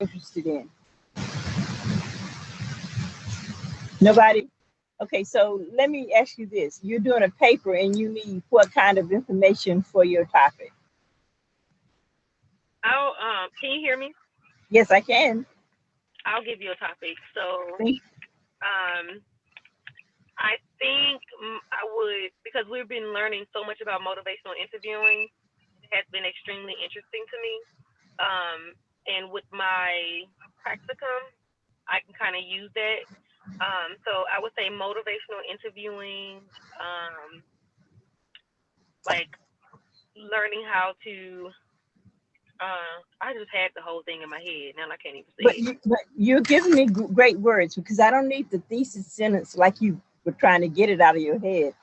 interested in? Nobody? Okay, so let me ask you this. You're doing a paper and you need what kind of information for your topic? Can you hear me? Yes, I can. I'll give you a topic. So, Thank- um, I think I would, because we've been learning so much about motivational interviewing. It has been extremely interesting to me. And with my practicum, I can kind of use that. So I would say motivational interviewing, like learning how to. I just had the whole thing in my head. Now I can't even But, say you're giving me great words because I don't need the thesis sentence like you were trying to get it out of your head.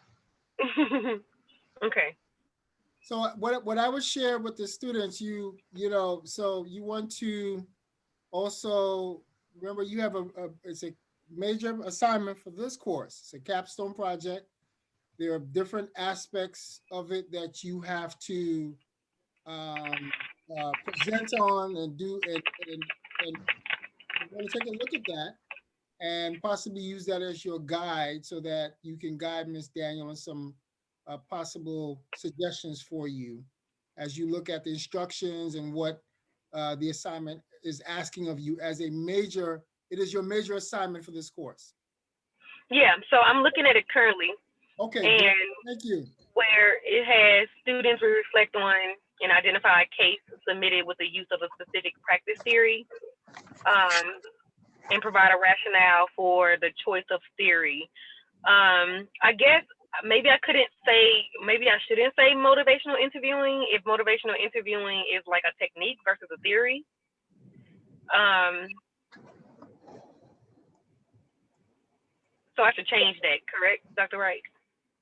it. Okay. So what I would share with the students, so you want to also remember you have it's a major assignment for this course. It's a capstone project. There are different aspects of it that you have to present on and do, and you want to take a look at that and possibly use that as your guide so that you can guide Ms. Daniel in some possible suggestions for you as you look at the instructions and what the assignment is asking of you as it is your major assignment for this course. Yeah. So I'm looking at it currently, Okay, and great. Thank you. where it has students will reflect on and identify a case submitted with the use of a specific practice theory, and provide a rationale for the choice of theory. I guess maybe I shouldn't say motivational interviewing if motivational interviewing is like a technique versus a theory. So I should change that, correct, Dr. Wright?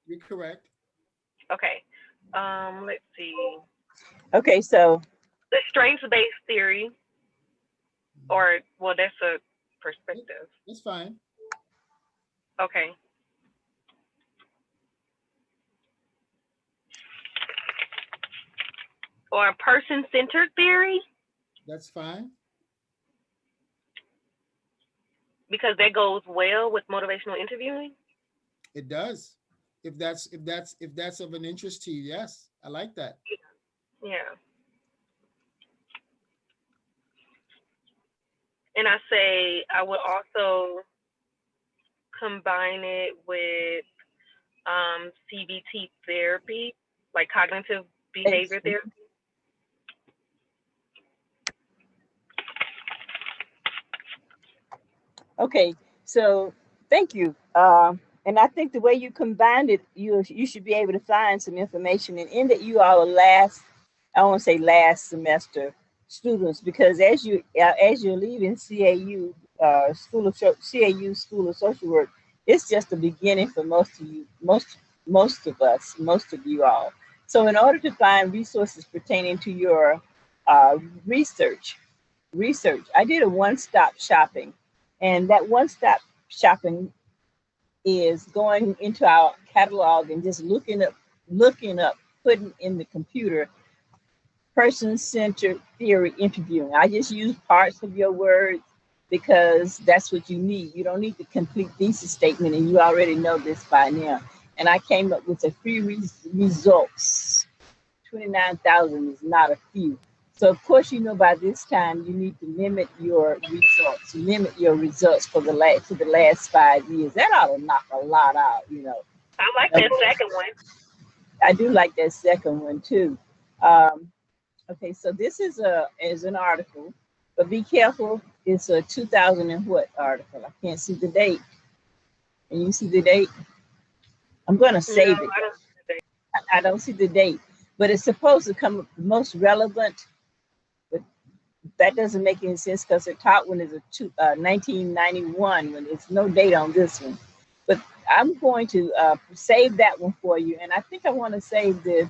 You're correct. Okay. Let's see. Okay, so The strengths-based theory, that's a perspective. It's fine. Okay. Or a person-centered theory, That's fine. because that goes well with motivational interviewing. It does. If that's of an interest to you, yes, I like that. Yeah. And I say I would also combine it with CBT therapy, like cognitive behavior therapy. okay, so thank you. And I think the way you combined it, you should be able to find some information. And in that you are I won't say last semester students, because as you're leaving CAU School of Social Work, it's just the beginning for most of you, most of us, most of you all. So in order to find resources pertaining to your uh, research, I did a one-stop shopping, and that one-stop shopping is going into our catalog and just looking up, putting in the computer person-centered theory interviewing. I just use parts of your words because that's what you need. You don't need the complete thesis statement, and you already know this by now. And I came up with a few results. 29,000 is not a few. So of course, by this time you need to limit your results for the last 5 years. That ought to knock a lot out. I like that second one. I do like that second one too. Um, okay, so this is an article, but be careful. It's a 2000 and what article? I can't see the date. Can you see the date? I'm going to save it. I don't see the date, but it's supposed to come up the most relevant. But that doesn't make any sense because the top one is 1991, when there's no date on this one. But I'm going to save that one for you, and I think I want to save the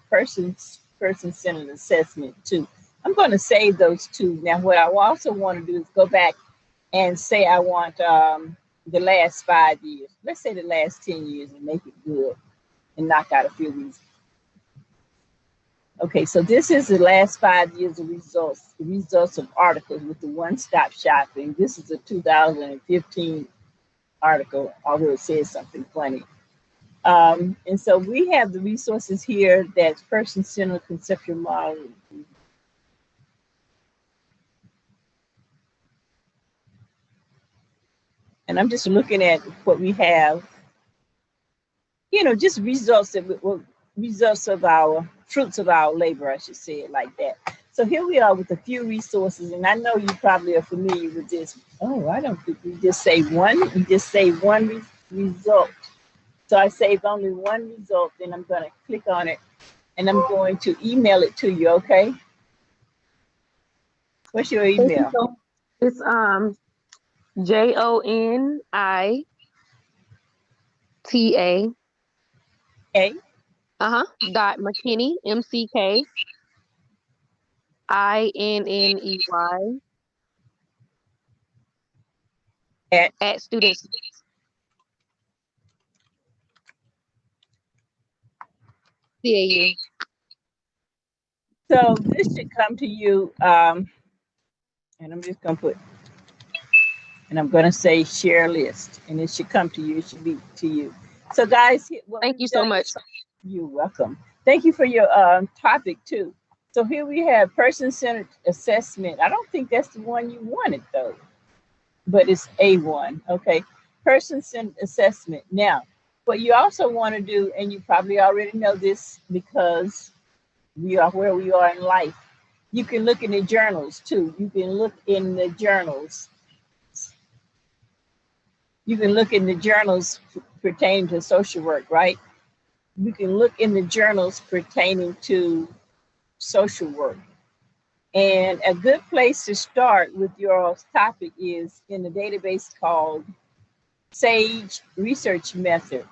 person-centered assessment too. I'm going to save those two. Now, what I also want to do is go back and say I want the last 5 years. Let's say the last 10 years and make it good and knock out a few of these. Okay, so this is the last 5 years of results, the results of articles with the one-stop shopping. This is a 2015 article, although it says something funny. And so we have the resources here that's person-centered conceptual model. And I'm just looking at what we have, just results results of our fruits of our labor, I should say it like that. So here we are with a few resources, and I know you probably are familiar with this. Oh, I don't think we just say one. We just say one result. So I saved only one result, then I'm going to click on it, and I'm going to email it to you, okay? What's your email? It's JONITA. A. Dot McKinney, McKinney at students. CAU. So this should come to you, and I'm just going to put, and I'm going to say share list, and it should come to you. It should be to you. So guys, Thank you so much. You're welcome. Thank you for your topic too. So here we have person-centered assessment. I don't think that's the one you wanted though, but it's A1. Okay, person-centered assessment. Now, what you also want to do, and you probably already know this because we are where we are in life. You can look in the journals too. You can look in the journals. You can look in the journals pertaining to social work, right? You can look in the journals pertaining to social work. And a good place to start with your topic is in a database called SAGE Research Method.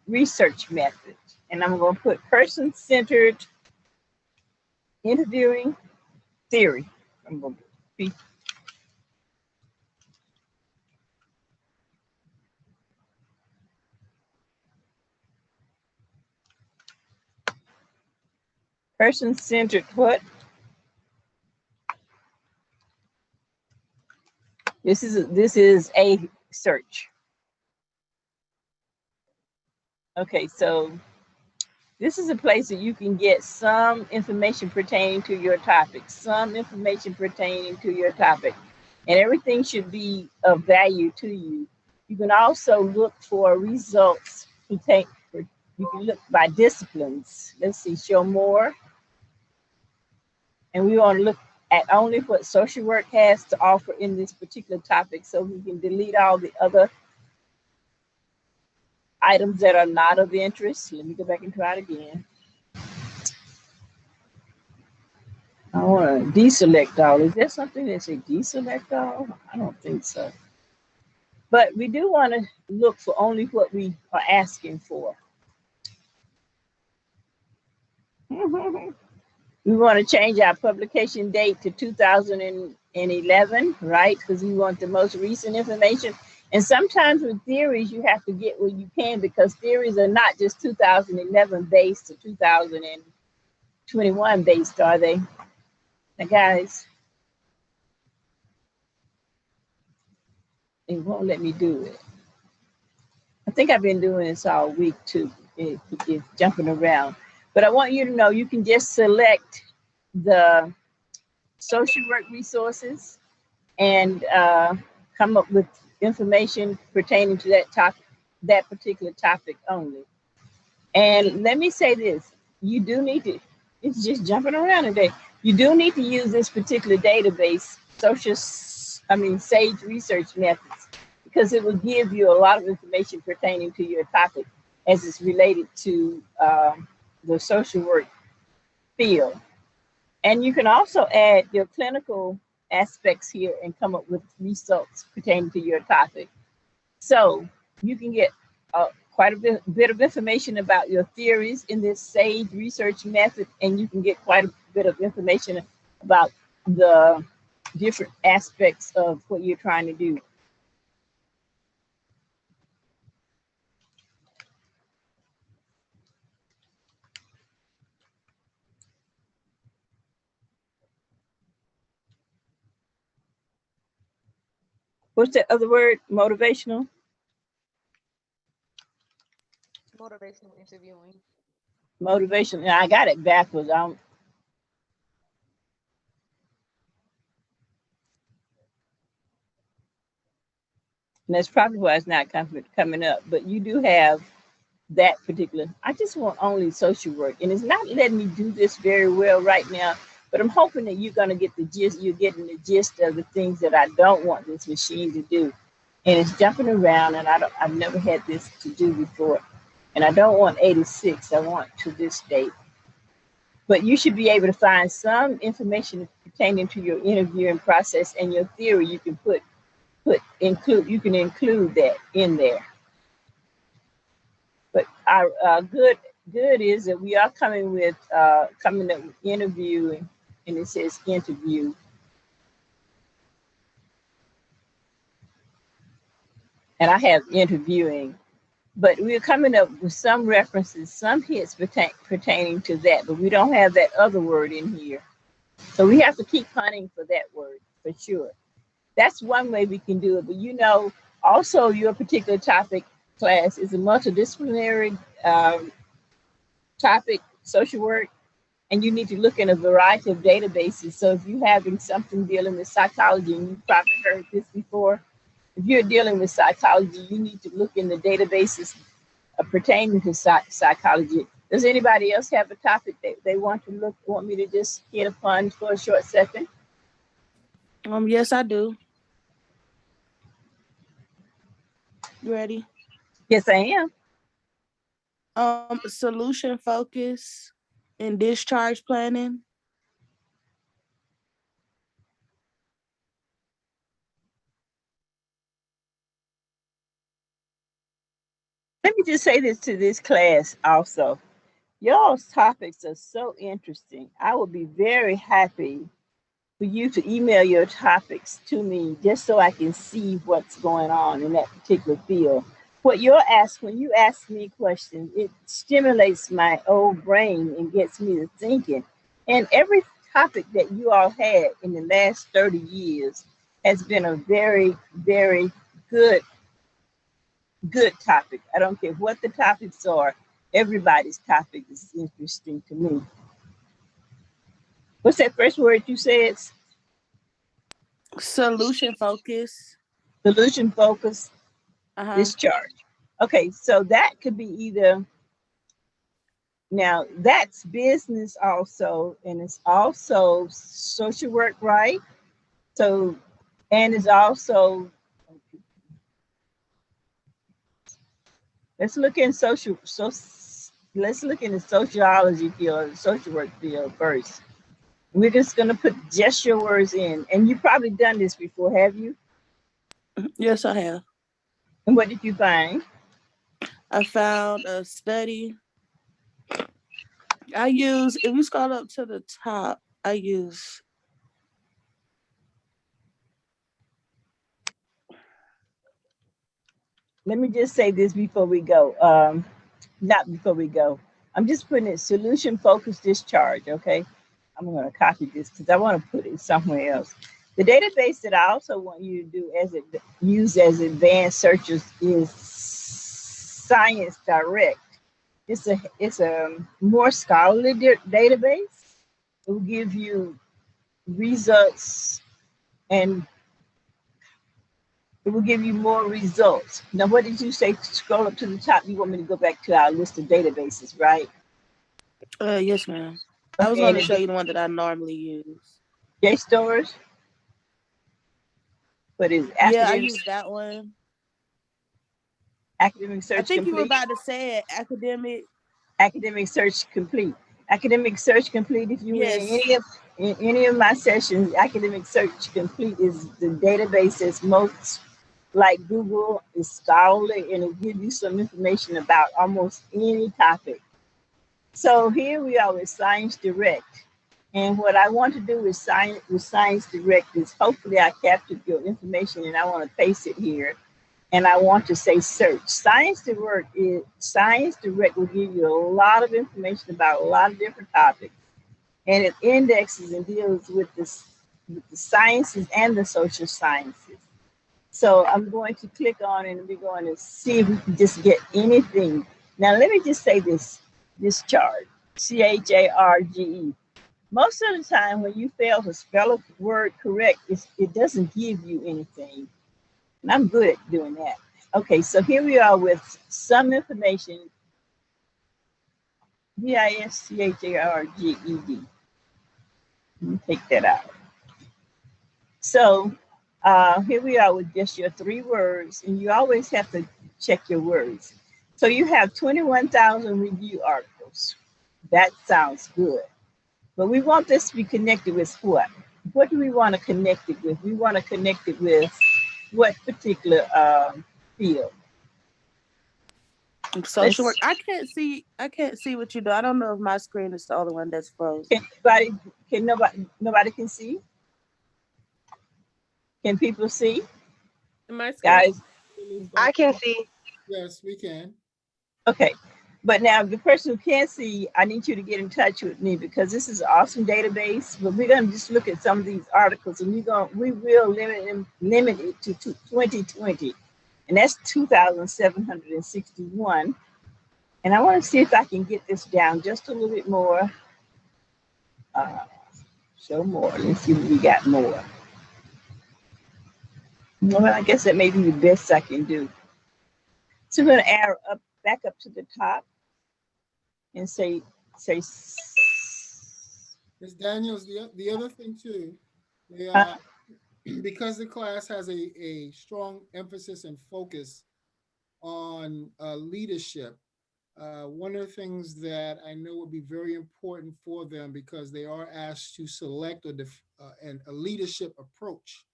And I'm going to put person-centered interviewing theory. I'm going to be person-centered what? This is a search. Okay, so this is a place that you can get some information pertaining to your topic, and everything should be of value to you. You can also look for results you can look by disciplines. Let's see, show more. And we want to look at only what social work has to offer in this particular topic, so we can delete all the other items that are not of interest. Let me go back and try it again. I want to deselect all. Is there something that say deselect all? I don't think so. But we do want to look for only what we are asking for. We want to change our publication date to 2011, right? Because we want the most recent information. And sometimes with theories, you have to get what you can, because theories are not just 2011 based or 2021 based, are they? Now, guys, it won't let me do it. I think I've been doing this all week too. It's jumping around. But I want you to know you can just select the social work resources and come up with information pertaining to that topic, that particular topic only. And let me say this, you do need to, it's just jumping around today. You do need to use this particular database, SAGE Research Methods, because it will give you a lot of information pertaining to your topic as it's related to the social work field. And you can also add your clinical aspects here and come up with results pertaining to your topic. So you can get quite a bit of information about your theories in this SAGE research method, and you can get quite a bit of information about the different aspects of what you're trying to do. What's that other word? Motivational? Motivational interviewing. Motivation. I got it backwards. And that's probably why it's not coming up. But you do have that particular. I just want only social work, and it's not letting me do this very well right now. But I'm hoping that you're gonna get the gist. You're getting the gist of the things that I don't want this machine to do, and it's jumping around, and I've never had this to do before, and I don't want 86. I want to this date. But you should be able to find some information pertaining to your interviewing process and your theory. You can include that in there. But our good is that we are coming up with interviewing, and it says interview. And I have interviewing, but we're coming up with some references, some hits pertaining to that, but we don't have that other word in here. So we have to keep hunting for that word for sure. That's one way we can do it. But also your particular topic class is a multidisciplinary topic, social work, and you need to look in a variety of databases. So if you're having something dealing with psychology, and you've probably heard this before, if you're dealing with psychology, you need to look in the databases pertaining to psychology. Does anybody else have a topic that they want me to just hit upon for a short second? Yes, I do. You ready? Yes, I am. Solution focus and discharge planning. Let me just say this to this class also. Y'all's topics are so interesting. I would be very happy for you to email your topics to me just so I can see what's going on in that particular field. When you ask me questions, it stimulates my old brain and gets me to thinking. And every topic that you all had in the last 30 years has been a very, very good topic. I don't care what the topics are. Everybody's topic is interesting to me. What's that first word you said? Solution focus. Solution focus. Discharge. Okay, so that could be either. Now that's business also, and it's also social work, right? So, and it's also. Let's look in let's look in the sociology field, the social work field first. We're just going to put just your words in. And you've probably done this before, have you? Yes, I have. And what did you find? I found a study. If you scroll up to the top, Let me just say this before we go. Not before we go. I'm just putting it solution focused discharge, okay? I'm going to copy this because I want to put it somewhere else. The database that I also want you to use as advanced searches is Science Direct. It's a more scholarly database. It will give you results and it will give you more results. Now, what did you say? Scroll up to the top. You want me to go back to our list of databases, right? Yes, ma'am. I was going to show you the one that I normally use. JSTORs? What is it? Yeah, I use that one. Academic Search Complete. I think you were about to say it. Academic Search Complete. Academic Search Complete. If you in any of my sessions, Academic Search Complete is the database that's most like Google, is scholarly, and it gives you some information about almost any topic. So here we are with Science Direct. And what I want to do with Science Direct is hopefully I captured your information and I want to paste it here. And I want to say search. Science Direct will give you a lot of information about a lot of different topics. And it indexes and deals with the sciences and the social sciences. So I'm going to click on it and we're going to see if we can just get anything. Now, let me just say this chart, CHARGE. Most of the time when you fail to spell a word correct, it doesn't give you anything. And I'm good at doing that. Okay, so here we are with some information, VISCHARGED. Let me take that out. So here we are with just your 3 words, and you always have to check your words. So you have 21,000 review articles. That sounds good. But we want this to be connected with what? What do we want to connect it with? We want to connect it with what particular field? Social work. I can't see what you do. I don't know if my screen is the only one that's frozen. Nobody can see? Can people see? My screen. Guys, I can see. Yes, we can. Okay. But now the person who can't see, I need you to get in touch with me because this is an awesome database. But we're gonna just look at some of these articles and we will limit it to 2020. And that's 2,761. And I want to see if I can get this down just a little bit more. Show more. Let's see what we got more. Well, I guess that may be the best I can do. So we're going to arrow up, back up to the top and say. Ms. Daniels, the other thing too, because the class has a strong emphasis and focus on leadership, one of the things that I know would be very important for them because they are asked to select a leadership approach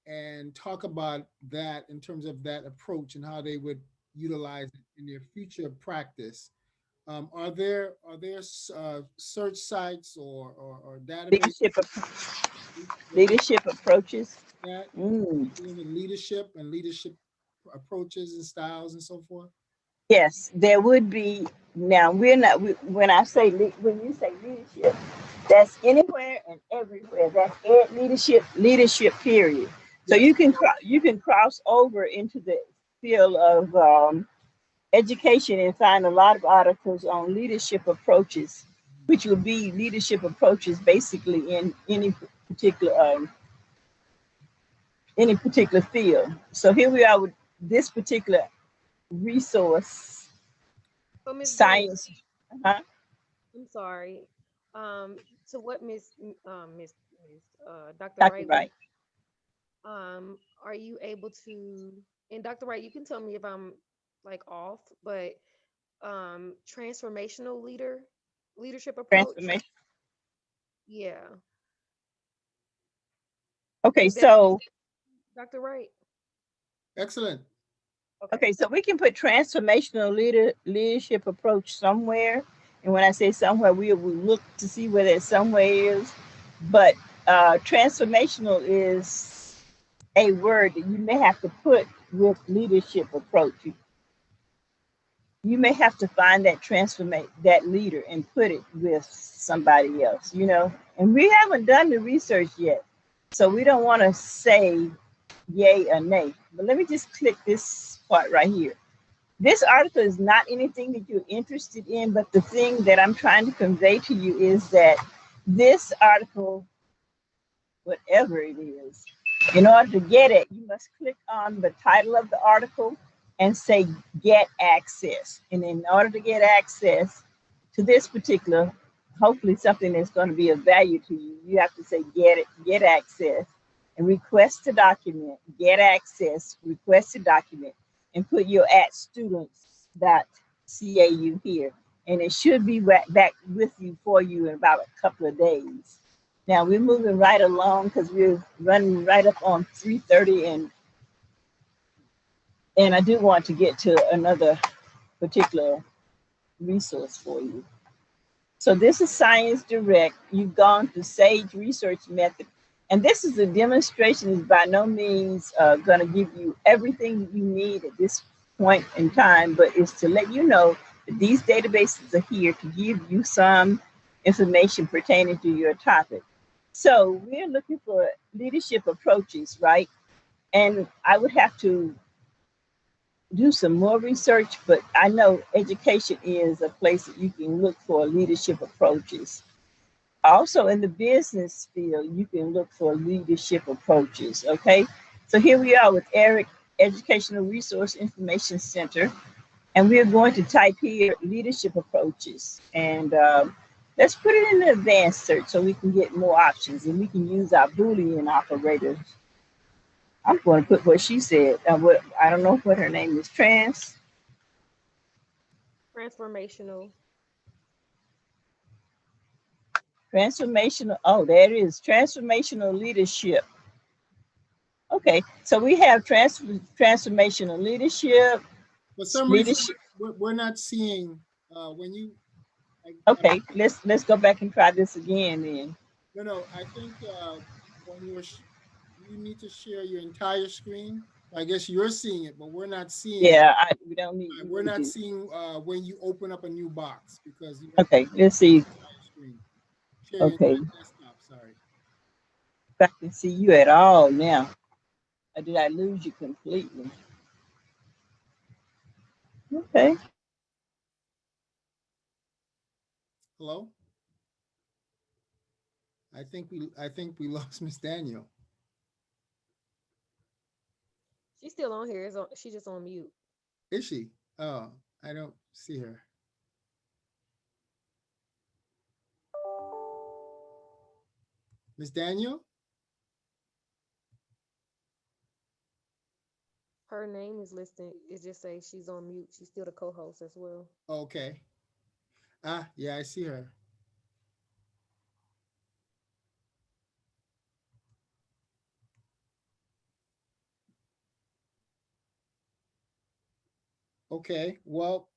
and talk about that in terms of that approach and how they would utilize it in their future practice. Are there search sites or databases? Leadership approaches. That dealing with leadership and leadership approaches and styles and so forth? Yes, there would be. Now when you say leadership, that's anywhere and everywhere. That's leadership period. So yes. you can cross over into the field of education and find a lot of articles on leadership approaches, which will be leadership approaches basically in any particular field. So here we are with this particular resource. Science. I'm sorry. So what Miss Dr. Wright, are you able to, and Dr. Wright, you can tell me if I'm like off, but transformational leadership approach. Yeah. Okay, so Dr. Wright. Excellent. Okay, so we can put transformational leadership approach somewhere. And when I say somewhere, we will look to see where that somewhere is. But transformational is a word that you may have to put with leadership approach. You may have to find that leader and put it with somebody else, And we haven't done the research yet. So we don't want to say yay or nay. But let me just click this part right here. This article is not anything that you're interested in, but the thing that I'm trying to convey to you is that this article, whatever it is, in order to get it, you must click on the title of the article and say get access. And in order to get access to this particular, hopefully something that's going to be of value to you, you have to say get access and request a document, get access, request a document, and put your @students.cau here. And it should be back with you for you in about a couple of days. Now we're moving right along because we're running right up on 3:30 and I do want to get to another particular resource for you. So this is Science Direct. You've gone to SAGE Research Method. And this is a demonstration. Is by no means going to give you everything you need at this point in time, but it's to let you know that these databases are here to give you some information pertaining to your topic. So we're looking for leadership approaches, right? And I would have to do some more research, but I know education is a place that you can look for leadership approaches. Also, in the business field, you can look for leadership approaches. Okay, so here we are with Eric Educational Resource Information Center, and we're going to type here leadership approaches, and let's put it in the advanced search so we can get more options, and we can use our Boolean operators. I'm going to put what she said. What I don't know what her name is. Transformational. Transformational. Oh, there it is. Transformational leadership. Okay, so we have transformational leadership. For some reason, Leadership. we're not seeing when you. Okay, let's go back and try this again then. No. I think when you need to share your entire screen. I guess you're seeing it, but we're not seeing. Yeah, we don't need. We're not seeing when you open up a new box because you have Okay, let's see. entire screen. Share your Okay, entire desktop. Sorry. if I can see you at all now, or did I lose you completely? Okay. Hello. I think we lost Miss Daniel. She's still on here. She's just on mute. Is she? Oh, I don't see her. Miss Daniel? Her name is listed. It just says she's on mute. She's still the co-host as well. Okay. Ah, yeah, I see her. Okay. Well,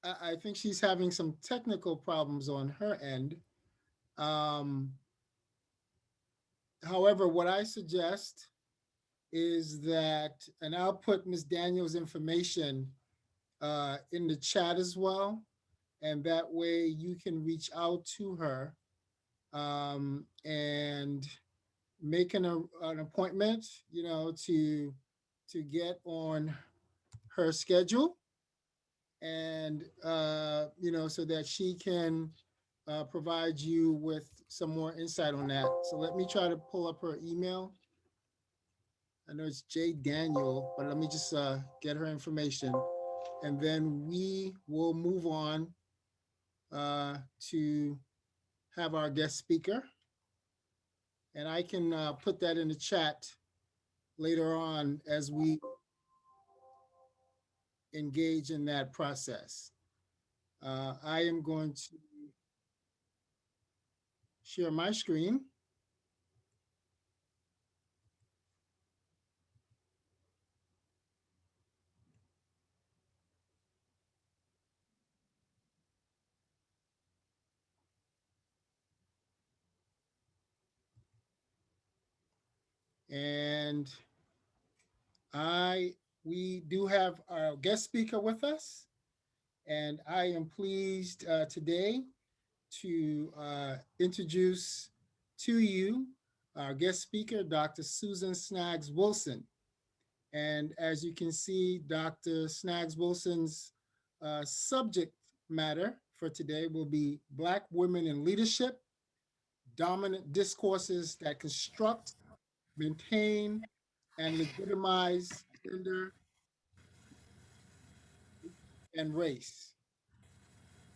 I think she's having some technical problems on her end. Um, However, what I suggest is that, and I'll put Miss Daniel's information in the chat as well, and that way you can reach out to her and make an appointment, to get on her schedule, and so that she can provide you with some more insight on that. So let me try to pull up her email. I know it's J Daniel, but let me just get her information, and then we will move on to have our guest speaker, and I can put that in the chat later on as we engage in that process. I am going to share my screen. And we do have our guest speaker with us, and I am pleased today to introduce to you our guest speaker, Dr. Susan Snaggs-Wilson. And as you can see, Dr. Snaggs-Wilson's subject matter for today will be Black Women in Leadership, Dominant Discourses that Construct, Maintain, and Legitimize Gender and Race.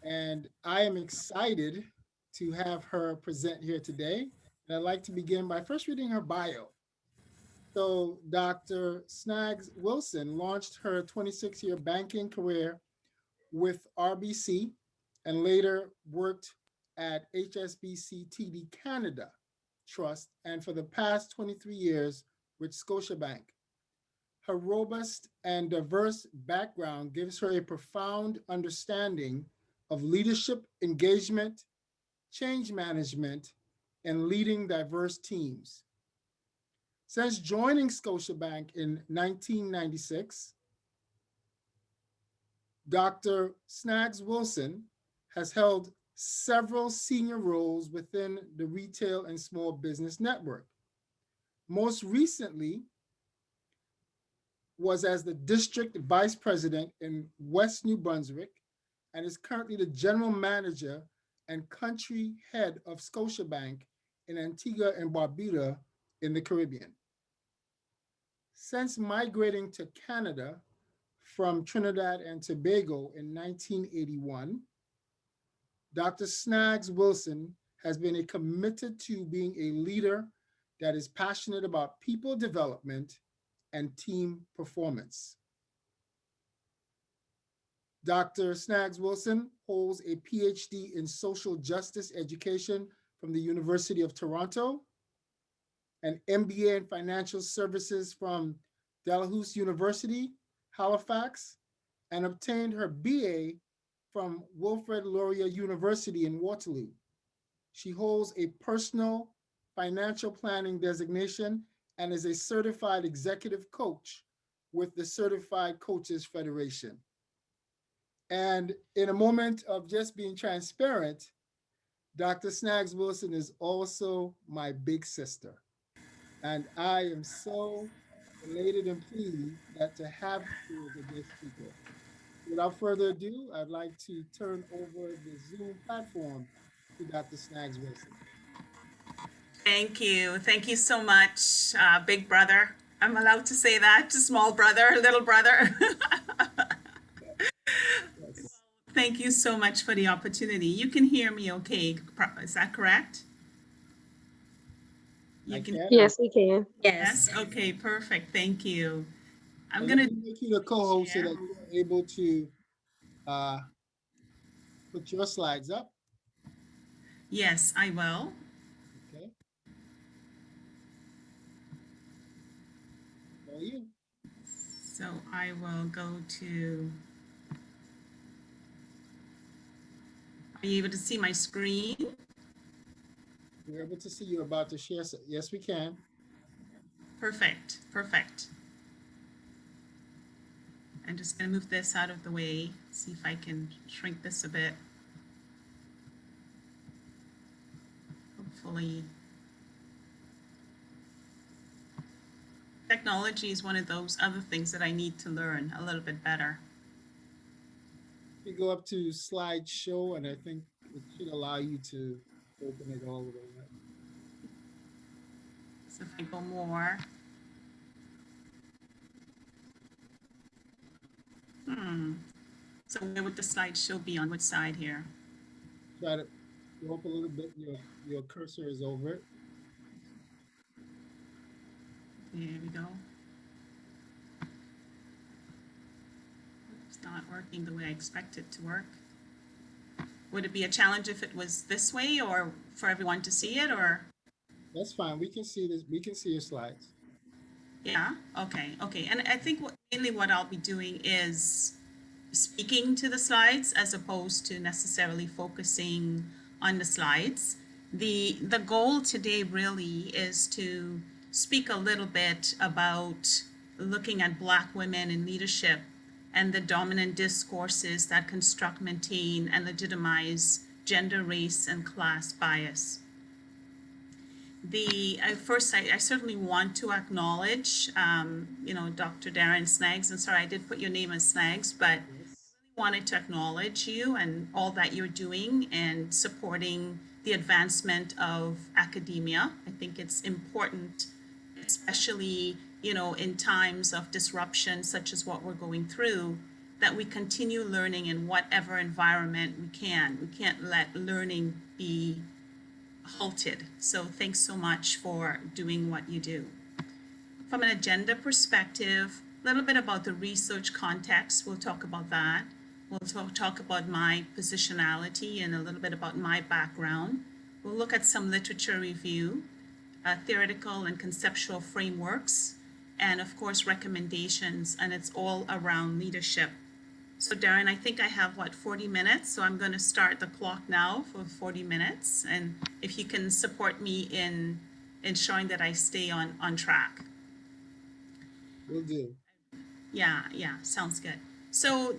And I am excited to have her present here today. And I'd like to begin by first reading her bio. So Dr. Snaggs-Wilson launched her 26-year banking career with RBC and later worked at HSBC TD Canada Trust, and for the past 23 years with Scotiabank. Her robust and diverse background gives her a profound understanding of leadership engagement, change management, and leading diverse teams. Since joining Scotiabank in 1996, Dr. Snaggs-Wilson has held several senior roles within the retail and small business network. Most recently, was as the district vice president in West New Brunswick and is currently the general manager and country head of Scotiabank in Antigua and Barbuda in the Caribbean. Since migrating to Canada from Trinidad and Tobago in 1981, Dr. Snaggs-Wilson has been committed to being a leader that is passionate about people development and team performance. Dr. Snaggs-Wilson holds a PhD in social justice education from the University of Toronto, an MBA in financial services from Dalhousie University, Halifax, and obtained her BA from Wilfrid Laurier University in Waterloo. She holds a personal financial planning designation and is a certified executive coach with the Certified Coaches Federation. And in a moment of just being transparent, Dr. Snaggs-Wilson is also my big sister. And I am so elated and pleased that to have her as a guest speaker. Without further ado, I'd like to turn over the Zoom platform to Dr. Snaggs-Wilson. Thank you. Thank you so much, big brother. I'm allowed to say that, small brother, little brother. Yes. Thank you so much for the opportunity. You can hear me okay, is that correct? You can. Yes, we can. Yes, okay, perfect. Thank you. I'm Let gonna me make you the co-host so share. that you are able to put your slides up. Yes, I will. Okay. All you. So I will go to. Are you able to see my screen? We're able to see you about to share. Yes, we can. Perfect, perfect. I'm just gonna move this out of the way, see if I can shrink this a bit. Hopefully. Technology is one of those other things that I need to learn a little bit better. You go up to slideshow, and I think it should allow you to open it all the way up. So if I go more. So where would the slideshow be, on which side here? Try to go up a little bit. Your cursor is over it. There we go. It's not working the way I expect it to work. Would it be a challenge if it was this way, or for everyone to see it, or? That's fine. We can see this. We can see your slides. Yeah, okay. And I think mainly what I'll be doing is speaking to the slides as opposed to necessarily focusing on the slides. The goal today really is to speak a little bit about looking at Black women in leadership and the dominant discourses that construct, maintain, and legitimize gender, race, and class bias. First, I certainly want to acknowledge, Dr. Darren Snaggs, and sorry, I did put your name as Snaggs, but Yes. wanted to acknowledge you and all that you're doing and supporting the advancement of academia. I think it's important, especially, in times of disruption such as what we're going through, that we continue learning in whatever environment we can. We can't let learning be halted. So thanks so much for doing what you do. From an agenda perspective, a little bit about the research context. We'll talk about that. We'll talk about my positionality and a little bit about my background. We'll look at some literature review, theoretical and conceptual frameworks, and of course recommendations, and it's all around leadership. So Darren, I think I have 40 minutes, so I'm going to start the clock now for 40 minutes, and if you can support me in ensuring that I stay on track. Will do. Yeah, sounds good. So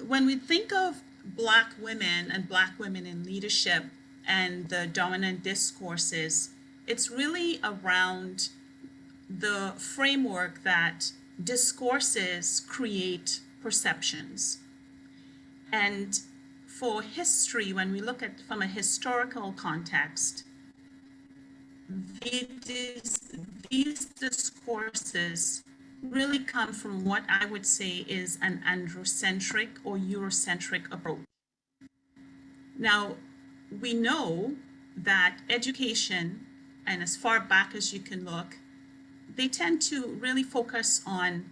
when we think of Black women and Black women in leadership and the dominant discourses, it's really around the framework that discourses create perceptions. And for history, when we look at from a historical context, these discourses really come from what I would say is an androcentric or Eurocentric approach. Now, we know that education, and as far back as you can look, they tend to really focus on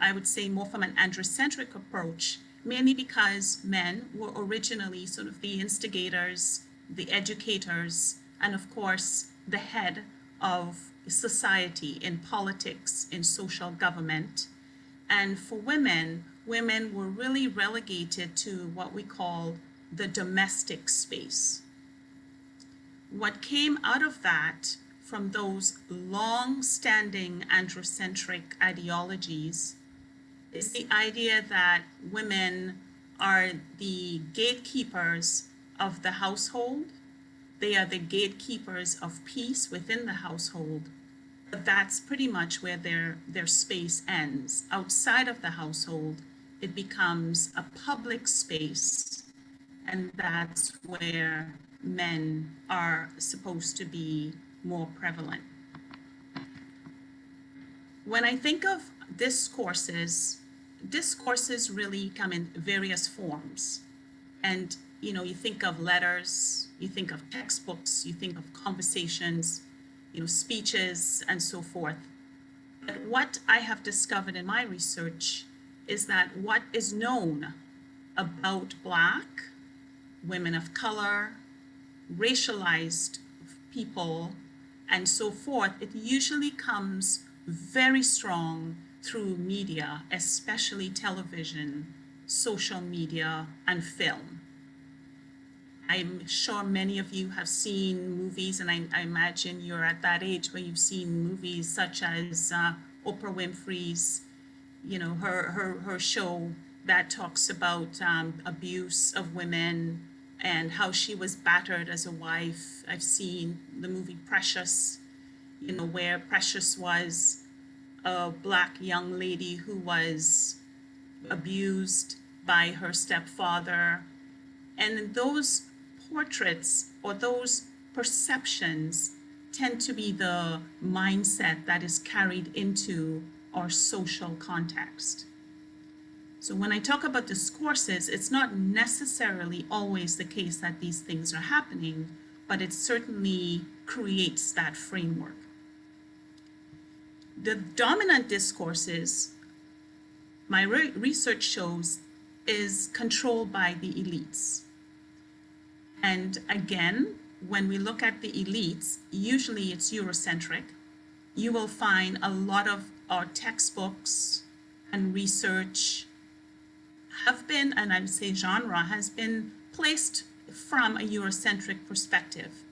I would say more from an androcentric approach, mainly because men were originally sort of the instigators, the educators, and of course, the head of society in politics, in social government. And for women, women were really relegated to what we call the domestic space. What came out of that from those long-standing androcentric ideologies is the idea that women are the gatekeepers of the household. They are the gatekeepers of peace within the household. But that's pretty much where their space ends. Outside of the household, it becomes a public space, and that's where men are supposed to be more prevalent. When I think of discourses really come in various forms. And, you think of letters, you think of textbooks, you think of conversations, speeches, and so forth. But what I have discovered in my research is that what is known about Black, women of color, racialized people, and so forth, it usually comes very strong through media, especially television, social media, and film. I'm sure many of you have seen movies, and I imagine you're at that age where you've seen movies such as Oprah Winfrey's, her show that talks about abuse of women and how she was battered as a wife. I've seen the movie Precious, where Precious was a Black young lady who was abused by her stepfather. And those portraits or those perceptions tend to be the mindset that is carried into our social context. So when I talk about discourses, it's not necessarily always the case that these things are happening, but it certainly creates that framework. The dominant discourses, my research shows, is controlled by the elites. And again, when we look at the elites, usually it's Eurocentric. You will find a lot of our textbooks and research have been, and I would say genre, has been placed from a Eurocentric perspective.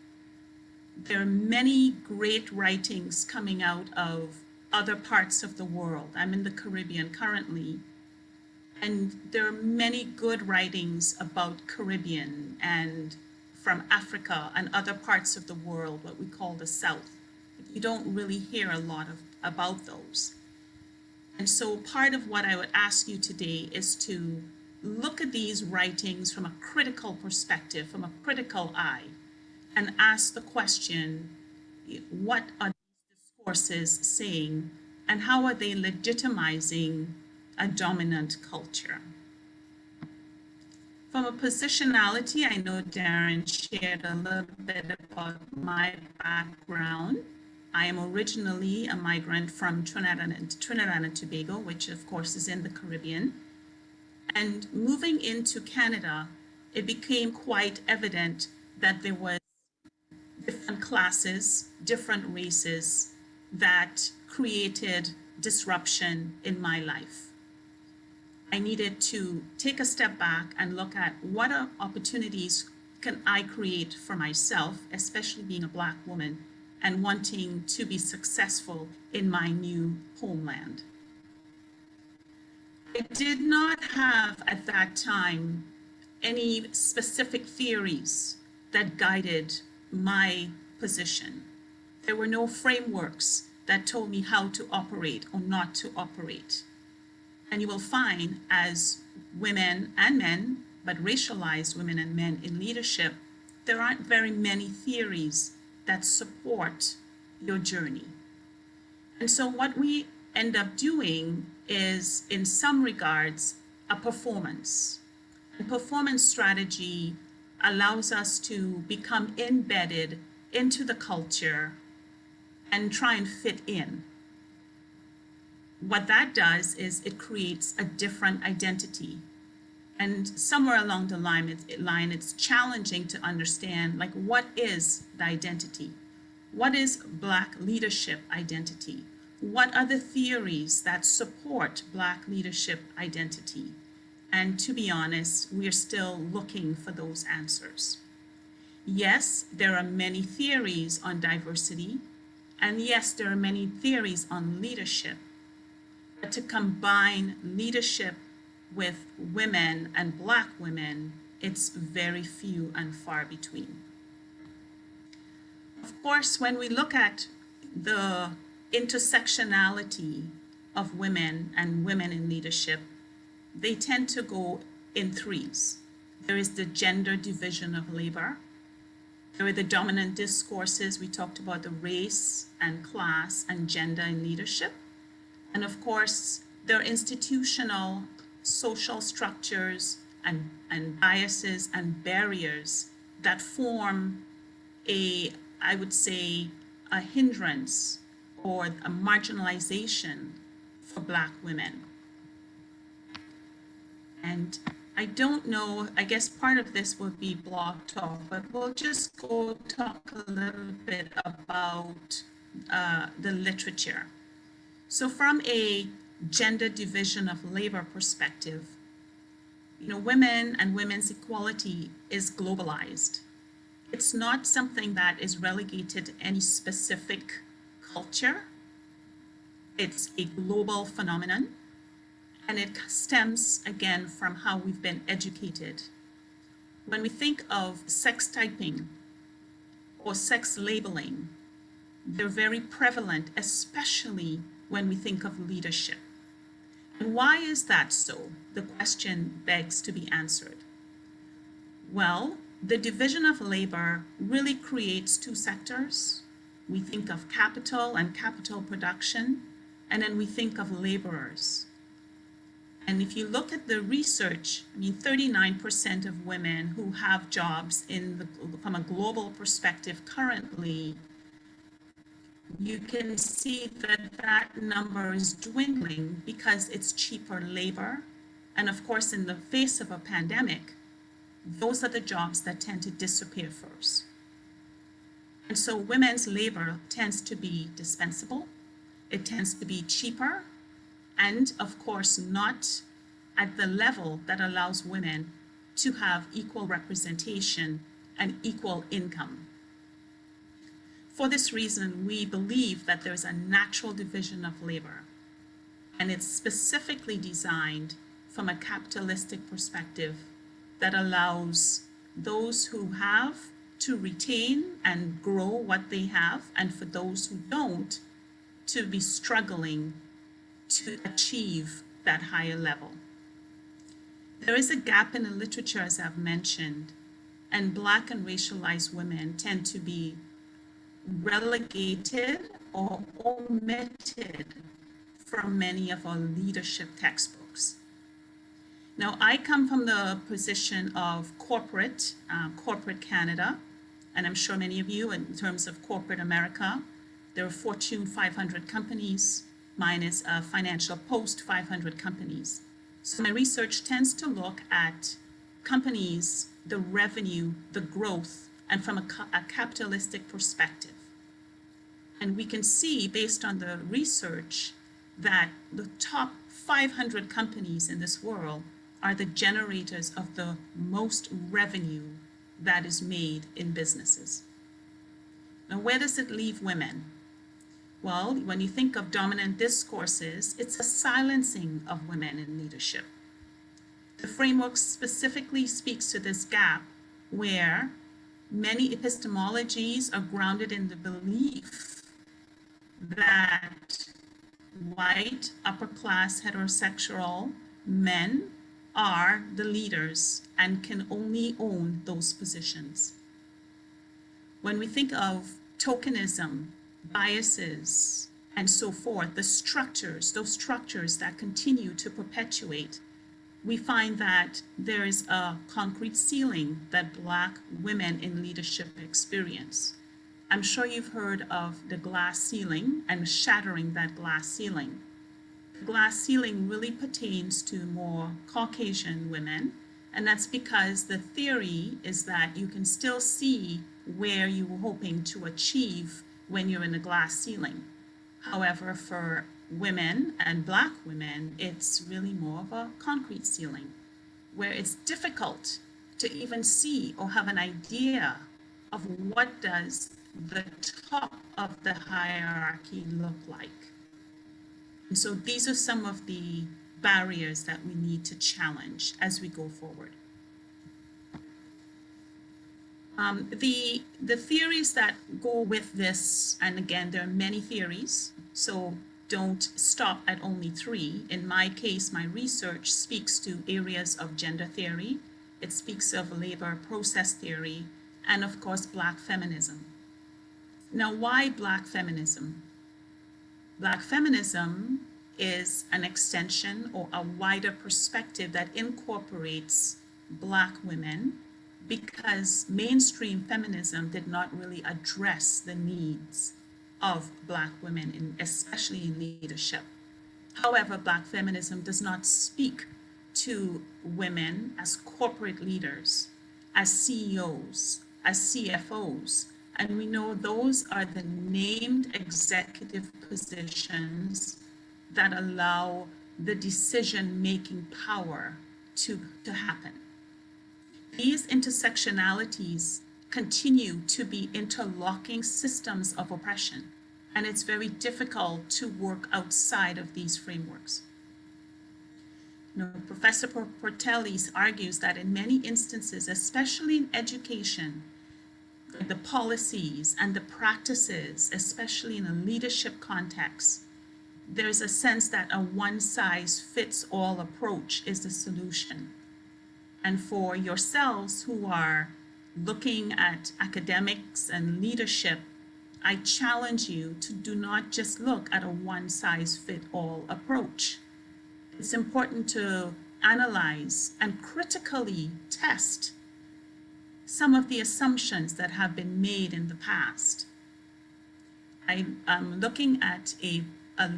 There are many great writings coming out of other parts of the world. I'm in the Caribbean currently, and there are many good writings about Caribbean and from Africa and other parts of the world, what we call the South. You don't really hear a lot about those. And so part of what I would ask you today is to look at these writings from a critical perspective, from a critical eye, and ask the question, what are these discourses saying, and how are they legitimizing a dominant culture? From a positionality, I know Darren shared a little bit about my background. I am originally a migrant from Trinidad and Tobago, which of course is in the Caribbean. And moving into Canada, it became quite evident that there was different classes, different races that created disruption in my life. I needed to take a step back and look at what opportunities can I create for myself, especially being a Black woman and wanting to be successful in my new homeland. I did not have at that time any specific theories that guided my position. There were no frameworks that told me how to operate or not to operate. And you will find as women and men, but racialized women and men in leadership, there aren't very many theories that support your journey. And so what we end up doing is, in some regards, a performance. And performance strategy allows us to become embedded into the culture and try and fit in. What that does is it creates a different identity. And somewhere along the line, it's challenging to understand, like, what is the identity? What is Black leadership identity? What are the theories that support Black leadership identity? And to be honest, we're still looking for those answers. Yes, there are many theories on diversity, and yes, there are many theories on leadership. But to combine leadership with women and Black women, it's very few and far between. Of course, when we look at the intersectionality of women and women in leadership, they tend to go in threes. There is the gender division of labor. There are the dominant discourses. We talked about the race and class and gender in leadership. And of course, there are institutional social structures and biases and barriers that form I would say, a hindrance or a marginalization for Black women. And I don't know, I guess part of this will be blocked off, but we'll just go talk a little bit about the literature. So from a gender division of labor perspective, women and women's equality is globalized. It's not something that is relegated to any specific culture. It's a global phenomenon, and it stems again from how we've been educated. When we think of sex typing or sex labeling, they're very prevalent, especially when we think of leadership. And why is that so? The question begs to be answered. Well, the division of labor really creates two sectors. We think of capital and capital production, and then we think of laborers. And if you look at the research, 39% of women who have jobs from a global perspective currently, you can see that number is dwindling because it's cheaper labor. And of course, in the face of a pandemic, those are the jobs that tend to disappear first. And so women's labor tends to be dispensable, it tends to be cheaper, and of course not at the level that allows women to have equal representation and equal income. For this reason, we believe that there's a natural division of labor, and it's specifically designed from a capitalistic perspective that allows those who have to retain and grow what they have, and for those who don't, to be struggling to achieve that higher level. There is a gap in the literature, as I've mentioned, and Black and racialized women tend to be relegated or omitted from many of our leadership textbooks. Now, I come from the position of corporate Canada, and I'm sure many of you, in terms of corporate America, there are Fortune 500 companies. Mine is Financial Post 500 companies. So my research tends to look at companies, the revenue, the growth, and from a capitalistic perspective. And we can see, based on the research, that the top 500 companies in this world are the generators of the most revenue that is made in businesses. Now, where does it leave women? Well, when you think of dominant discourses, it's a silencing of women in leadership. The framework specifically speaks to this gap where many epistemologies are grounded in the belief that white, upper class, heterosexual men are the leaders and can only own those positions. When we think of tokenism, biases, and so forth, the structures, those structures that continue to perpetuate, we find that there is a concrete ceiling that Black women in leadership experience. I'm sure you've heard of the glass ceiling and shattering that glass ceiling. The glass ceiling really pertains to more Caucasian women, and that's because the theory is that you can still see where you were hoping to achieve when you're in a glass ceiling. However, for women and Black women, it's really more of a concrete ceiling where it's difficult to even see or have an idea of what does the top of the hierarchy look like. And so these are some of the barriers that we need to challenge as we go forward. The theories that go with this, and again, there are many theories, so don't stop at only 3. In my case, my research speaks to areas of gender theory, it speaks of labor process theory, and of course, Black feminism. Now, why Black feminism? Black feminism is an extension or a wider perspective that incorporates Black women, because mainstream feminism did not really address the needs of Black women, especially in leadership. However, Black feminism does not speak to women as corporate leaders, as CEOs, as CFOs, and we know those are the named executive positions that allow the decision-making power to happen. These intersectionalities continue to be interlocking systems of oppression, and it's very difficult to work outside of these frameworks. Professor Portellis argues that in many instances, especially in education, the policies and the practices, especially in a leadership context, there's a sense that a one-size-fits-all approach is the solution. And for yourselves who are looking at academics and leadership, I challenge you to do not just look at a one-size-fits-all approach. It's important to analyze and critically test some of the assumptions that have been made in the past. I'm looking at a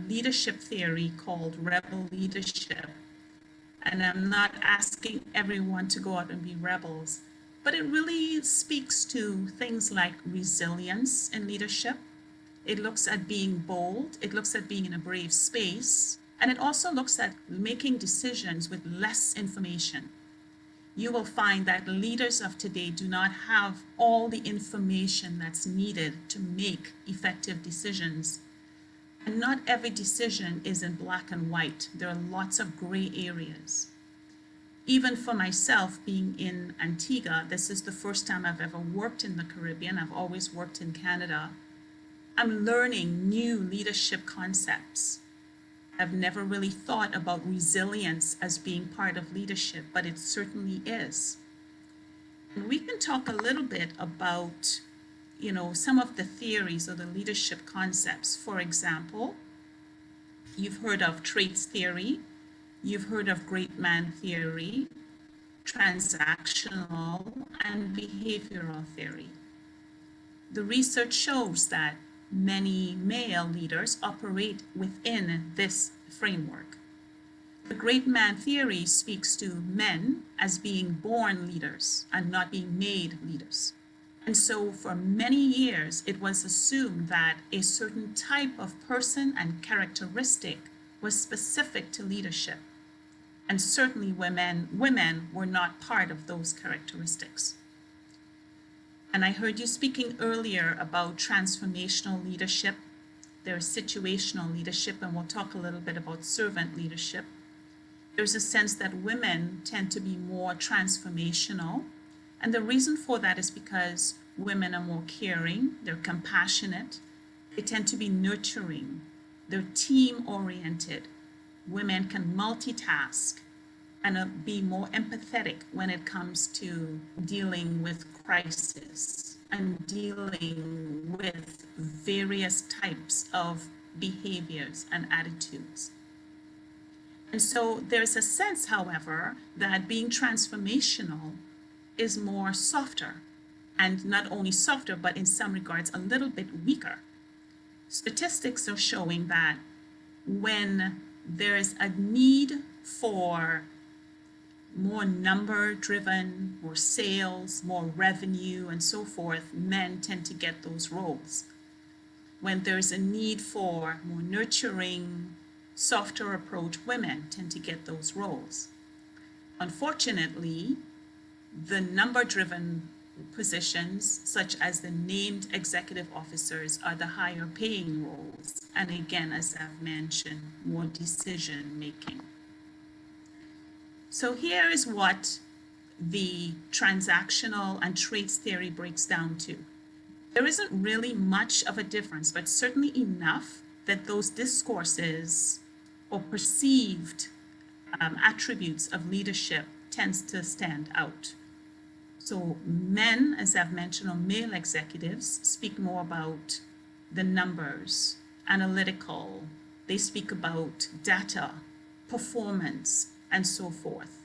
leadership theory called rebel leadership. And I'm not asking everyone to go out and be rebels, but it really speaks to things like resilience in leadership. It looks at being bold, it looks at being in a brave space, and it also looks at making decisions with less information. You will find that leaders of today do not have all the information that's needed to make effective decisions. And not every decision is in black and white. There are lots of gray areas. Even for myself, being in Antigua, this is the first time I've ever worked in the Caribbean. I've always worked in Canada. I'm learning new leadership concepts. I've never really thought about resilience as being part of leadership, but it certainly is. And we can talk a little bit about, some of the theories or the leadership concepts. For example, you've heard of traits theory, you've heard of great man theory, transactional, and behavioral theory. The research shows that many male leaders operate within this framework. The great man theory speaks to men as being born leaders and not being made leaders. And so for many years, it was assumed that a certain type of person and characteristic was specific to leadership. And certainly women were not part of those characteristics. And I heard you speaking earlier about transformational leadership. There's situational leadership, and we'll talk a little bit about servant leadership. There's a sense that women tend to be more transformational. And the reason for that is because women are more caring, they're compassionate, They tend to be nurturing. They're team oriented. Women can multitask and be more empathetic when it comes to dealing with crisis and dealing with various types of behaviors and attitudes. And so there's a sense, however, that being transformational is more softer, and not only softer, but in some regards a little bit weaker. Statistics are showing that when there's a need for more number driven, more sales, more revenue, and so forth, men tend to get those roles. When there's a need for more nurturing, softer approach, women tend to get those roles. Unfortunately, the number driven positions, such as the named executive officers, are the higher paying roles. And again, as I've mentioned, more decision making. So here is what the transactional and traits theory breaks down to. There isn't really much of a difference, but certainly enough that those discourses or perceived attributes of leadership tends to stand out. So men, as I've mentioned, or male executives speak more about the numbers, analytical. They speak about data, performance, and so forth.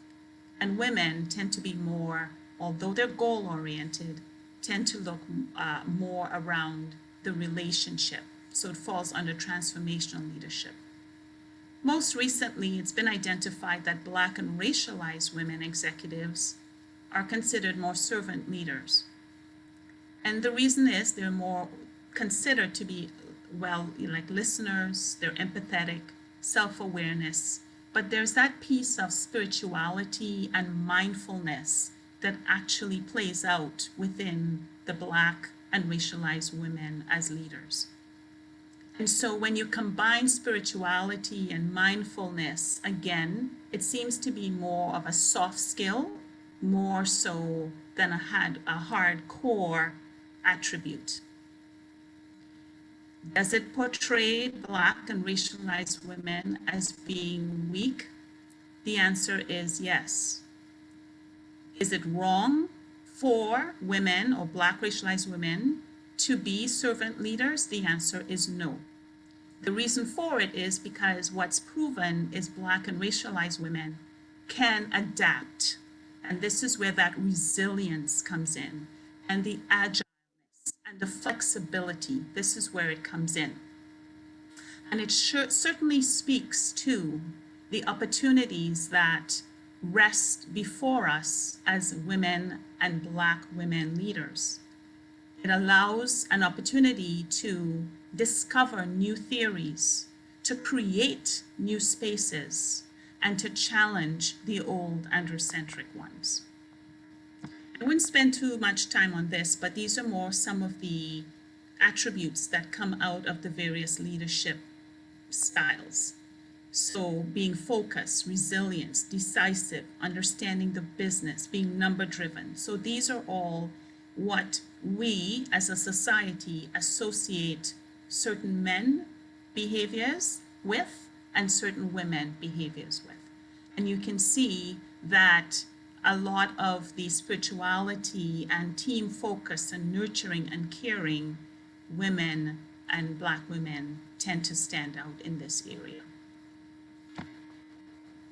And women tend to be more, although they're goal oriented, tend to look more around the relationship. So it falls under transformational leadership. Most recently, it's been identified that Black and racialized women executives are considered more servant leaders. And the reason is they're more considered to be, well, like listeners, they're empathetic, self-awareness, but there's that piece of spirituality and mindfulness that actually plays out within the Black and racialized women as leaders. And so when you combine spirituality and mindfulness, again, it seems to be more of a soft skill, more so than a hardcore attribute. Does it portray Black and racialized women as being weak? The answer is yes. Is it wrong for women or Black racialized women to be servant leaders? The answer is no. The reason for it is because what's proven is Black and racialized women can adapt. And this is where that resilience comes in, and the agileness and the flexibility. This is where it comes in. And it certainly speaks to the opportunities that rest before us as women and Black women leaders. It allows an opportunity to discover new theories, to create new spaces, and to challenge the old androcentric ones. I wouldn't spend too much time on this, but these are more some of the attributes that come out of the various leadership styles. So being focused, resilience, decisive, understanding the business, being number driven. So these are all what we as a society associate certain men behaviors with and certain women behaviors with. And you can see that a lot of the spirituality and team focus and nurturing and caring, women and Black women tend to stand out in this area.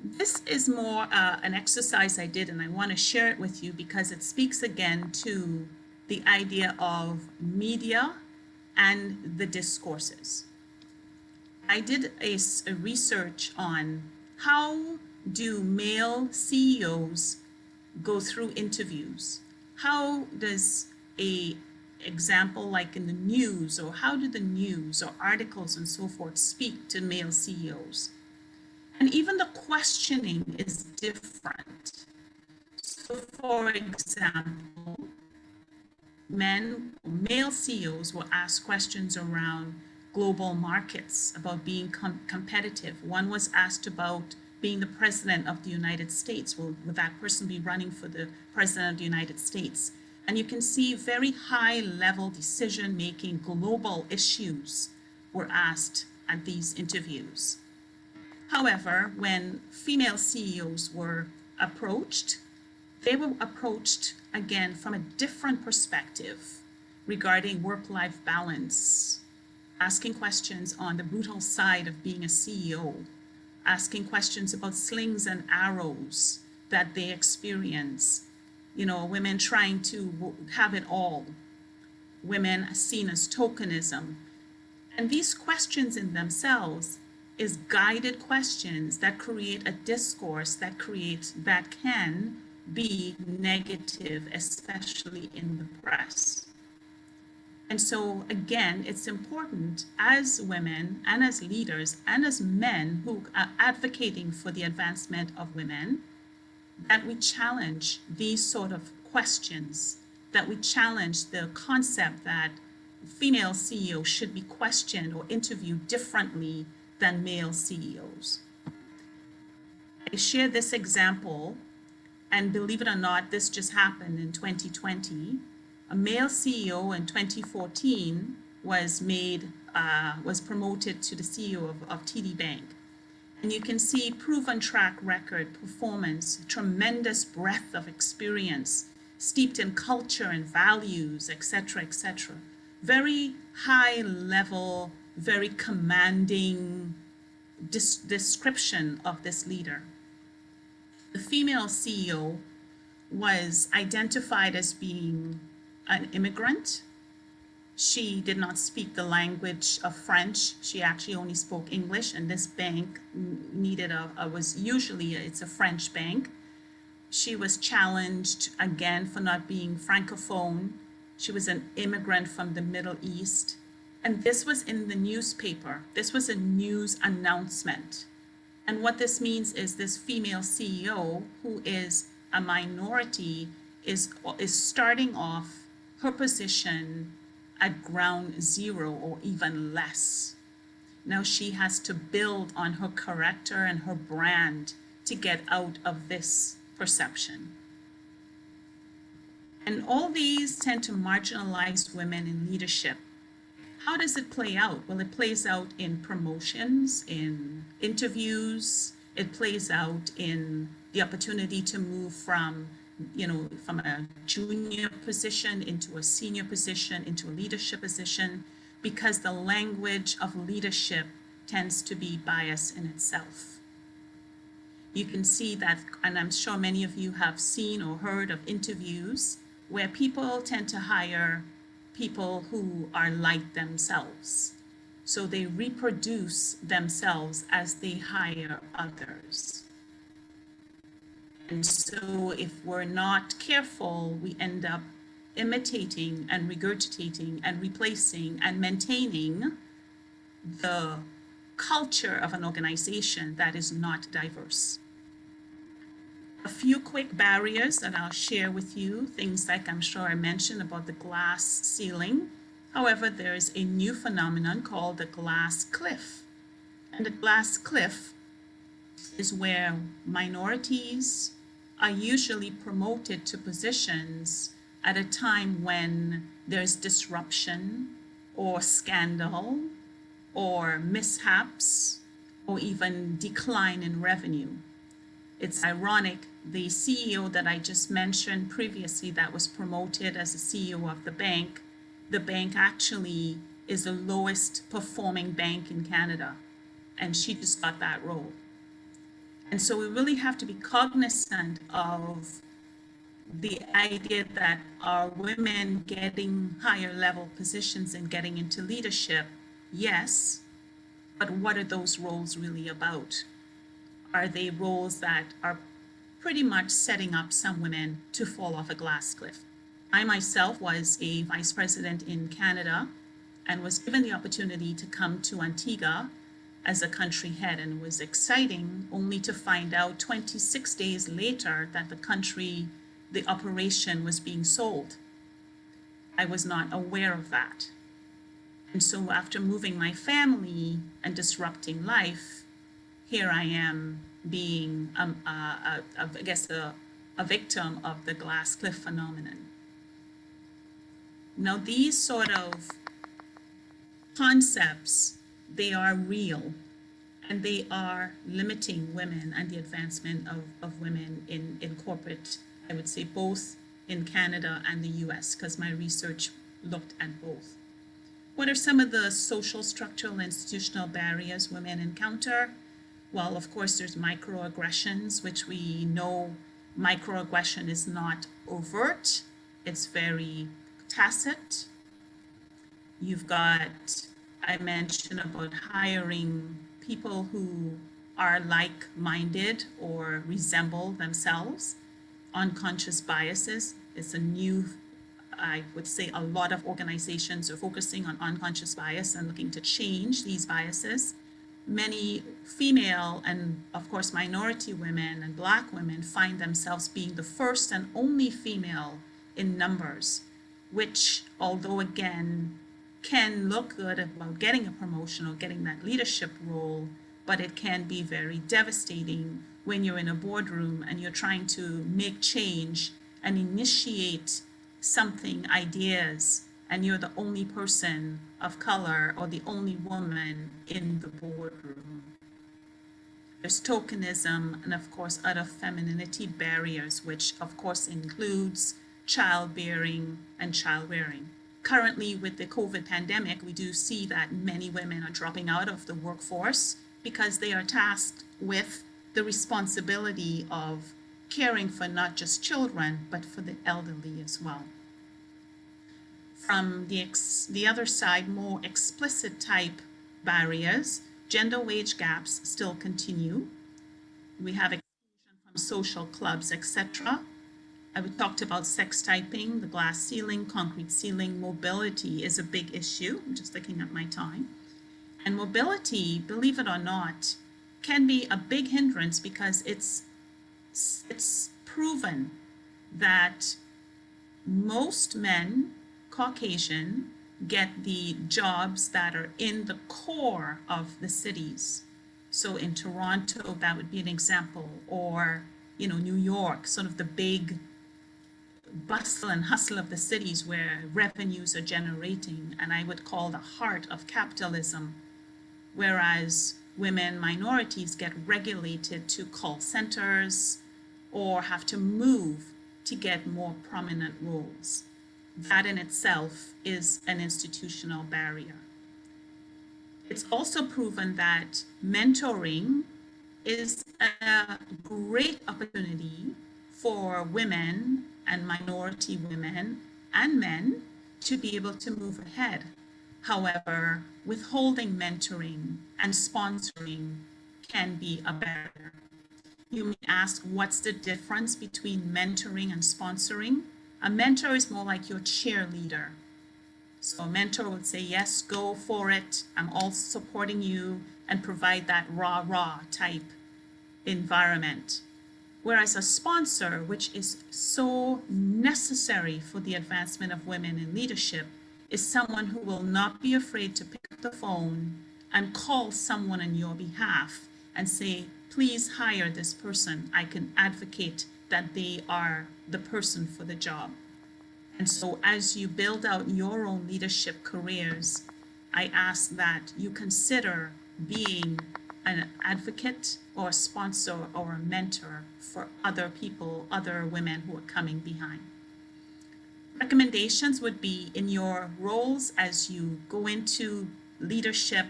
This is more an exercise I did, and I want to share it with you because it speaks again to the idea of media and the discourses. I did a research on how do male CEOs go through interviews? How does a example like in the news, or how do the news or articles and so forth speak to male CEOs? And even the questioning is different. So for example, male CEOs will ask questions around global markets, about being competitive. One was asked about being the president of the United States. Will that person be running for the president of the United States? And you can see very high level decision making, global issues were asked at these interviews. However, when female CEOs were approached, they were approached again from a different perspective regarding work-life balance, asking questions on the brutal side of being a CEO, asking questions about slings and arrows that they experience, women trying to have it all, women seen as tokenism. And these questions in themselves is guided questions that create a discourse that can be negative, especially in the press. And so again, it's important as women and as leaders and as men who are advocating for the advancement of women, that we challenge these sort of questions, that we challenge the concept that female CEOs should be questioned or interviewed differently than male CEOs. I share this example, and believe it or not, this just happened in 2020. A male CEO in 2014 was promoted to the CEO of TD Bank. And you can see proven track record, performance, tremendous breadth of experience, steeped in culture and values, etc., etc. Very high level, very commanding description of this leader. The female CEO was identified as being an immigrant. She did not speak the language of French. She actually only spoke English, and this bank it's a French bank. She was challenged again for not being Francophone. She was an immigrant from the Middle East. And this was in the newspaper. This was a news announcement. And what this means is this female CEO, who is a minority, is starting off her position at ground zero or even less. Now she has to build on her character and her brand to get out of this perception. And all these tend to marginalize women in leadership. How does it play out? Well, it plays out in promotions, in interviews. It plays out in the opportunity to move from a junior position into a senior position, into a leadership position, because the language of leadership tends to be biased in itself. You can see that, and I'm sure many of you have seen or heard of interviews where people tend to hire people who are like themselves. So they reproduce themselves as they hire others. And so if we're not careful, we end up imitating and regurgitating and replacing and maintaining the culture of an organization that is not diverse. A few quick barriers that I'll share with you, things like I'm sure I mentioned about the glass ceiling. However, there's a new phenomenon called the glass cliff. And the glass cliff is where minorities are usually promoted to positions at a time when there's disruption or scandal or mishaps or even decline in revenue. It's ironic, the CEO that I just mentioned previously that was promoted as the CEO of the bank actually is the lowest performing bank in Canada, and she just got that role. And so we really have to be cognizant of the idea that are women getting higher level positions and getting into leadership? Yes, but what are those roles really about? Are they roles that are pretty much setting up some women to fall off a glass cliff? I myself was a vice president in Canada and was given the opportunity to come to Antigua as a country head, and it was exciting only to find out 26 days later that the operation was being sold. I was not aware of that. And so after moving my family and disrupting life, here I am being, I guess, a victim of the glass cliff phenomenon. Now, these sort of concepts, they are real, and they are limiting women and the advancement of women in corporate, I would say both in Canada and the US, because my research looked at both. What are some of the social, structural, and institutional barriers women encounter? Well, of course, there's microaggressions, which we know microaggression is not overt, it's very tacit. You've got, I mentioned about hiring people who are like-minded or resemble themselves. Unconscious biases is a new, I would say a lot of organizations are focusing on unconscious bias and looking to change these biases. Many female and of course minority women and Black women find themselves being the first and only female in numbers, which although again can look good about getting a promotion or getting that leadership role, but it can be very devastating when you're in a boardroom and you're trying to make change and initiate something, ideas, and you're the only person of color or the only woman in the boardroom. There's tokenism and of course other femininity barriers, which of course includes childbearing and childrearing. Currently with the COVID pandemic, we do see that many women are dropping out of the workforce because they are tasked with the responsibility of caring for not just children, but for the elderly as well. From the other side, more explicit type barriers, gender wage gaps still continue. We have exclusion from social clubs, etc. We talked about sex typing, the glass ceiling, concrete ceiling. Mobility is a big issue. I'm just looking at my time. And mobility, believe it or not, can be a big hindrance because it's proven that most men, Caucasian, get the jobs that are in the core of the cities. So in Toronto, that would be an example, or New York, sort of the big bustle and hustle of the cities where revenues are generating, and I would call the heart of capitalism, whereas women, minorities get regulated to call centers or have to move to get more prominent roles. That in itself is an institutional barrier. It's also proven that mentoring is a great opportunity for women and minority women and men to be able to move ahead. However, withholding mentoring and sponsoring can be a barrier. You may ask, what's the difference between mentoring and sponsoring? A mentor is more like your cheerleader. So a mentor would say, yes, go for it. I'm all supporting you, and provide that rah-rah type environment. Whereas a sponsor, which is so necessary for the advancement of women in leadership, is someone who will not be afraid to pick up the phone and call someone on your behalf and say, please hire this person. I can advocate that they are the person for the job. And so as you build out your own leadership careers, I ask that you consider being an advocate or a sponsor or a mentor for other people, other women who are coming behind. Recommendations would be in your roles as you go into leadership,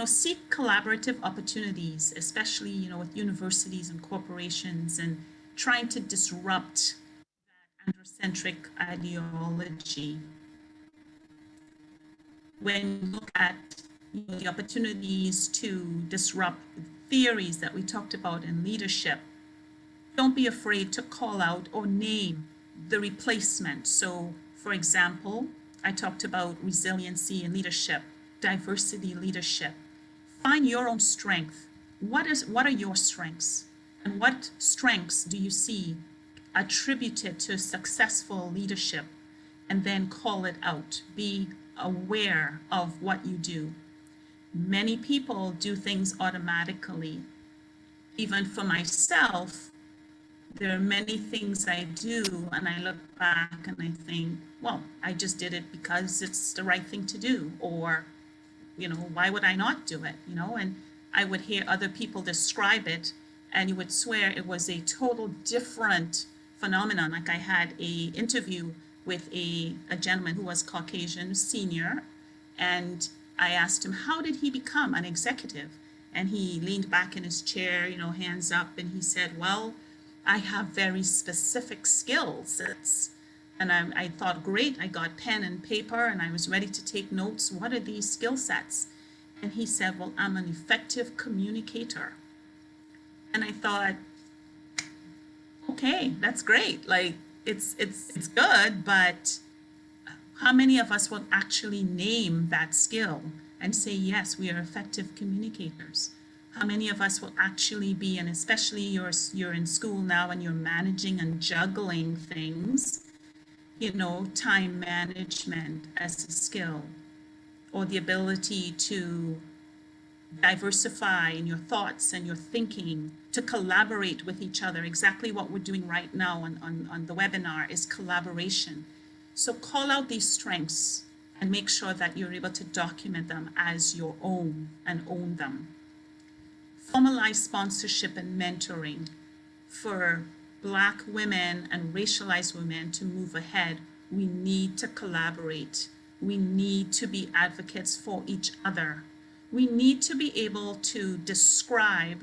seek collaborative opportunities, especially, with universities and corporations, and trying to disrupt that androcentric ideology. When you look at the opportunities to disrupt theories that we talked about in leadership, don't be afraid to call out or name the replacement. So, for example, I talked about resiliency in leadership, diversity leadership. Find your own strength. What are your strengths? And what strengths do you see attributed to successful leadership? And then call it out. Be aware of what you do. Many people do things automatically. Even for myself, there are many things I do and I look back and I think, well, I just did it because it's the right thing to do, or, why would I not do it, And I would hear other people describe it and you would swear it was a total different phenomenon. Like I had a interview with a gentleman who was Caucasian, senior, and I asked him, how did he become an executive? And he leaned back in his chair, hands up, and he said, well, I have very specific skills. And I thought, great, I got pen and paper and I was ready to take notes. What are these skill sets? And he said, well, I'm an effective communicator. And I thought, okay, that's great. Like it's good, but how many of us will actually name that skill and say, yes, we are effective communicators? How many of us will actually be, and especially you're in school now and you're managing and juggling things, time management as a skill, or the ability to diversify in your thoughts and your thinking, to collaborate with each other. Exactly what we're doing right now on the webinar is collaboration. So call out these strengths and make sure that you're able to document them as your own and own them. Formalize sponsorship and mentoring for Black women and racialized women to move ahead. We need to collaborate. We need to be advocates for each other. We need to be able to describe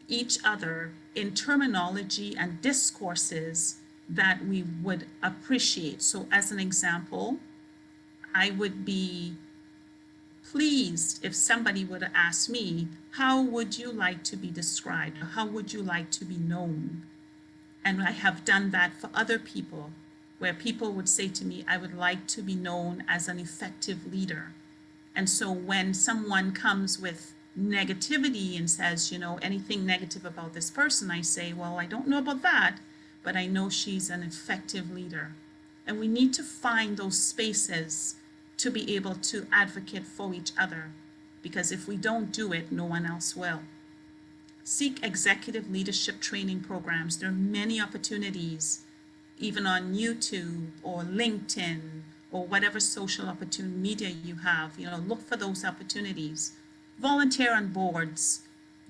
each other in terminology and discourses that we would appreciate. So as an example, I would be pleased if somebody would ask me, how would you like to be described? Or how would you like to be known? And I have done that for other people, where people would say to me, I would like to be known as an effective leader. And so when someone comes with negativity and says, anything negative about this person, I say, well, I don't know about that, but I know she's an effective leader. And we need to find those spaces to be able to advocate for each other, because if we don't do it, no one else will. Seek executive leadership training programs. There are many opportunities, even on YouTube or LinkedIn or whatever social opportunity media you have. Look for those opportunities. Volunteer on boards.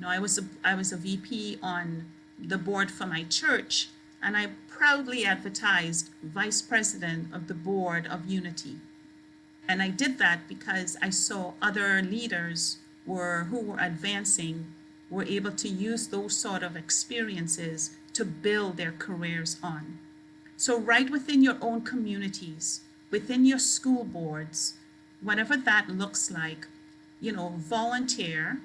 I was a VP on the board for my church, and I proudly advertised vice president of the board of Unity. And I did that because I saw other leaders who were advancing were able to use those sort of experiences to build their careers on. So right within your own communities, within your school boards, whatever that looks like, volunteer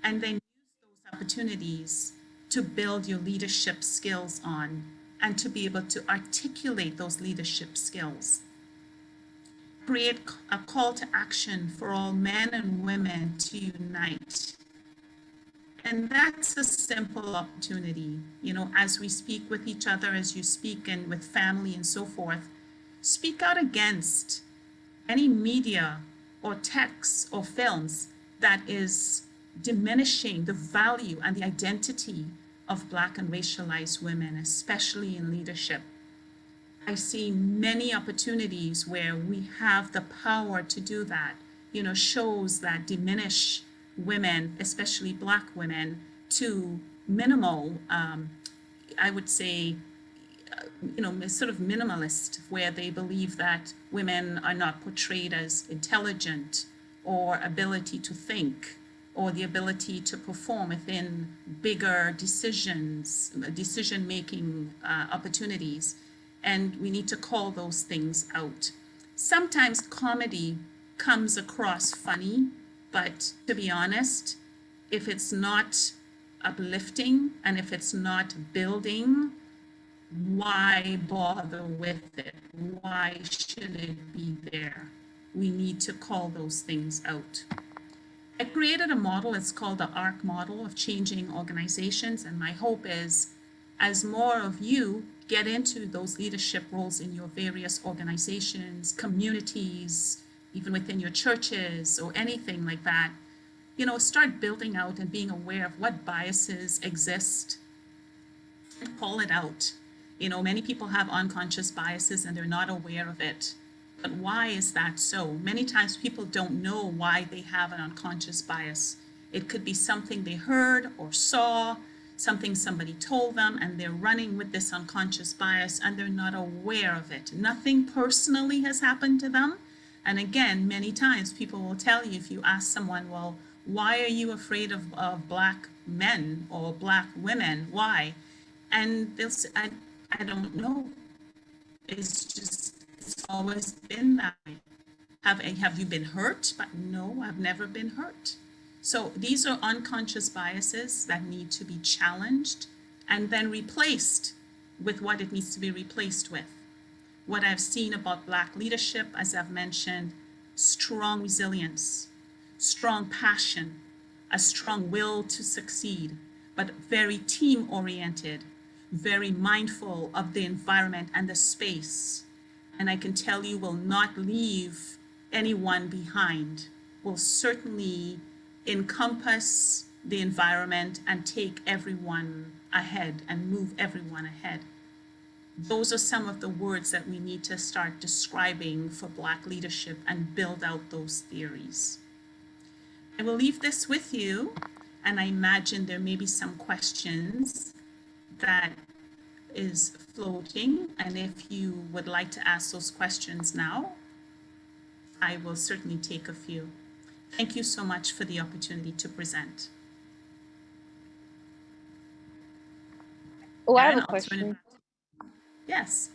and then use those opportunities to build your leadership skills on and to be able to articulate those leadership skills. Create a call to action for all men and women to unite. And that's a simple opportunity, as we speak with each other, as you speak and with family and so forth, speak out against any media or texts or films that is diminishing the value and the identity of Black and racialized women, especially in leadership. I see many opportunities where we have the power to do that, shows that diminish women, especially Black women, to minimal, I would say, sort of minimalist, where they believe that women are not portrayed as intelligent or ability to think or the ability to perform within bigger decision-making opportunities. And we need to call those things out. Sometimes comedy comes across funny, but to be honest, if it's not uplifting and if it's not building, why bother with it? Why should it be there? We need to call those things out. I created a model, it's called the ARC model of changing organizations, and my hope is as more of you get into those leadership roles in your various organizations, communities, even within your churches or anything like that, start building out and being aware of what biases exist call it out. You know, many people have unconscious biases and they're not aware of it. But why is that so? Many times people don't know why they have an unconscious bias. It could be something they heard or saw, something somebody told them, and they're running with this unconscious bias and they're not aware of it. Nothing personally has happened to them. And again, many times people will tell you, if you ask someone, well, why are you afraid of Black men or Black women? Why? And they'll say, I don't know. It's always been that way. Have you been hurt? But no, I've never been hurt. So these are unconscious biases that need to be challenged and then replaced with what it needs to be replaced with. What I've seen about Black leadership, as I've mentioned, strong resilience, strong passion, a strong will to succeed, but very team oriented, very mindful of the environment and the space. And I can tell you will not leave anyone behind, will certainly encompass the environment and take everyone ahead and move everyone ahead. Those are some of the words that we need to start describing for Black leadership and build out those theories. I will leave this with you, and I imagine there may be some questions that is floating, and if you would like to ask those questions now, I will certainly take a few. Thank you so much for the opportunity to present. Oh, I have Karen, a question. Yes.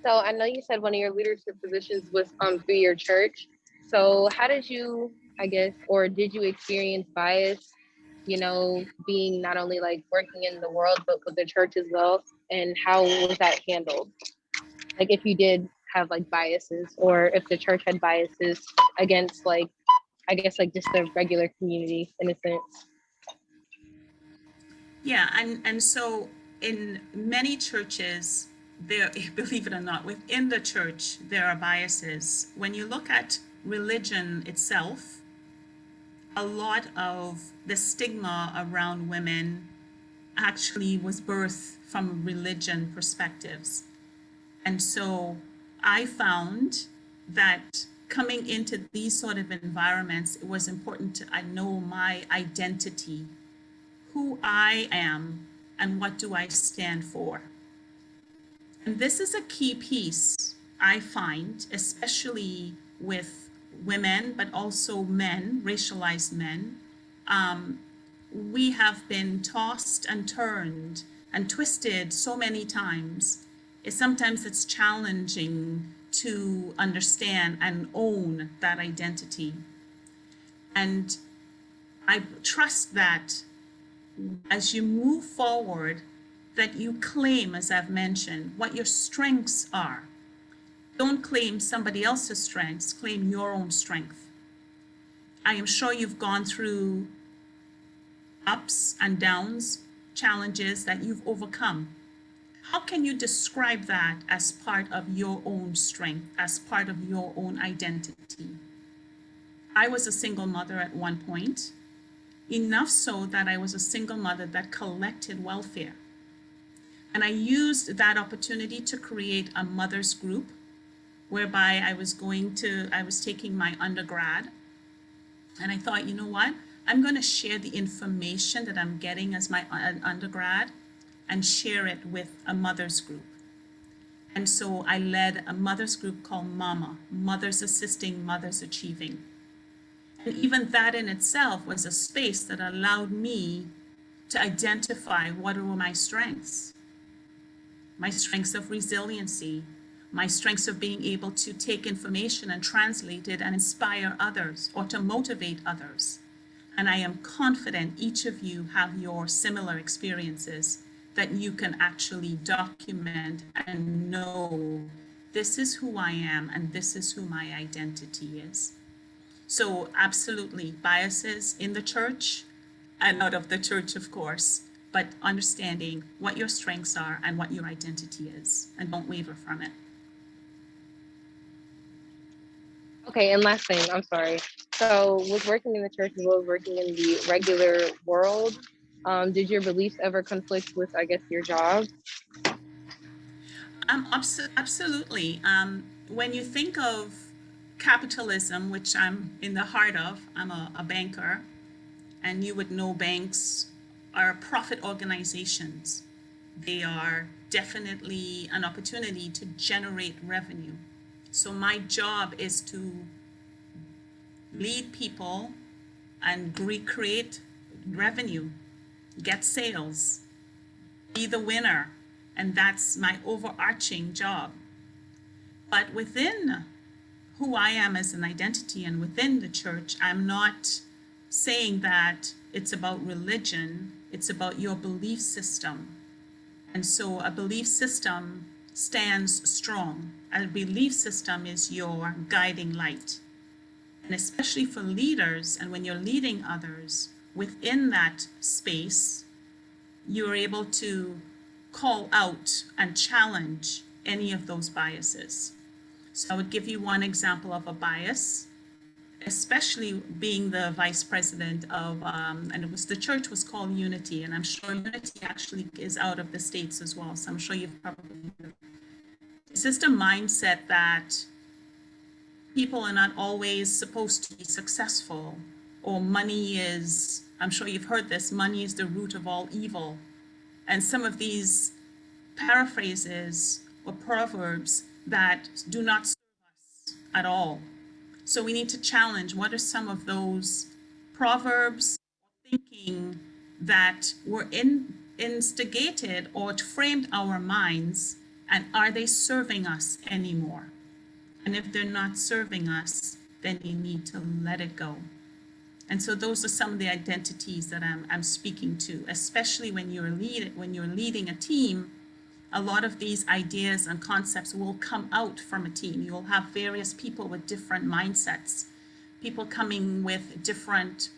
So I know you said one of your leadership positions was through your church. So how did you, I guess, or did you experience bias, you know, being not only like working in the world, but with the church as well? And how was that handled? Like if you did have like biases, or if the church had biases against like, I guess like just the regular community in a sense. Yeah, and so in many churches, there, believe it or not, within the church, there are biases. When you look at religion itself, a lot of the stigma around women actually was birthed from religion perspectives. And so I found that coming into these sort of environments, it was important to know my identity, who I am, and what do I stand for. And this is a key piece, I find, especially with women, but also men, racialized men. We have been tossed and turned and twisted so many times. Sometimes it's challenging to understand and own that identity. And I trust that as you move forward, that you claim, as I've mentioned, what your strengths are. Don't claim somebody else's strengths, claim your own strength. I am sure you've gone through ups and downs, challenges that you've overcome. How can you describe that as part of your own strength, as part of your own identity? I was a single mother at one point, enough so that I was a single mother that collected welfare. And I used that opportunity to create a mother's group whereby I was taking my undergrad. And I thought, you know what? I'm going to share the information that I'm getting as my undergrad and share it with a mother's group. And so I led a mother's group called MAMA, Mothers Assisting Mothers Achieving. And even that in itself was a space that allowed me to identify what were my strengths of resiliency, my strengths of being able to take information and translate it and inspire others or to motivate others. And I am confident each of you have your similar experiences that you can actually document and know this is who I am and this is who my identity is. So absolutely, biases in the church and out of the church, of course, but understanding what your strengths are and what your identity is, and don't waver from it. Okay, and last thing, I'm sorry. So with working in the church as well as working in the regular world, Did your beliefs ever conflict with, I guess, your job? Absolutely. When you think of capitalism, which I'm in the heart of, I'm a banker, and you would know banks are profit organizations. They are definitely an opportunity to generate revenue. So my job is to lead people and recreate revenue, get sales, be the winner. And that's my overarching job. But within who I am as an identity and within the church, I'm not saying that it's about religion, it's about your belief system. And so a belief system stands strong. A belief system is your guiding light. And especially for leaders, and when you're leading others within that space, you're able to call out and challenge any of those biases. So I would give you one example of a bias, especially being the vice president of, and it was, the church was called Unity, and I'm sure Unity actually is out of the States as well. So I'm sure you've probably heard. It's just a mindset that people are not always supposed to be successful, or money is, I'm sure you've heard this, money is the root of all evil. And some of these paraphrases or proverbs that do not serve us at all. So we need to challenge what are some of those proverbs or thinking that were instigated or framed our minds, and are they serving us anymore? And if they're not serving us, then you need to let it go. And so those are some of the identities that I'm speaking to, especially when you're leading a team. A lot of these ideas and concepts will come out from a team. You'll have various people with different mindsets, people coming with different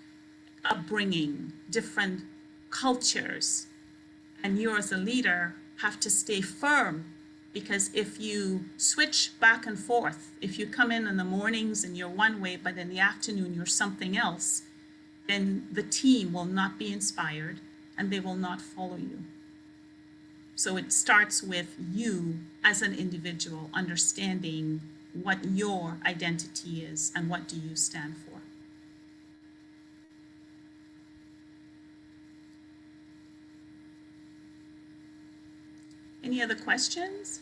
upbringing, different cultures. And you as a leader have to stay firm, because if you switch back and forth, if you come in the mornings and you're one way, but in the afternoon you're something else, then the team will not be inspired and they will not follow you. So it starts with you as an individual understanding what your identity is and what do you stand for. Any other questions?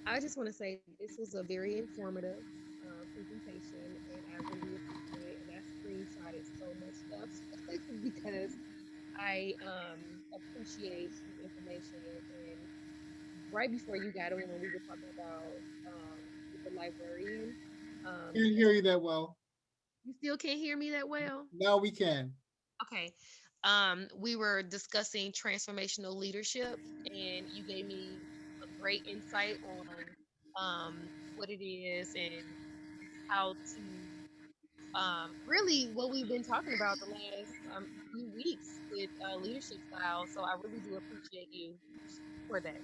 I just want to say this was a very informative presentation, and I really appreciate it. And I screenshotted so much stuff because I appreciate the information. And right before you got on, when we were talking about with the librarian, Can't hear you that well. you still can't hear me that well. Now we can. Okay. We were discussing transformational leadership, and you gave me a great insight on what it is and how to really what we've been talking about the last few weeks with leadership style. So I really do appreciate you for that.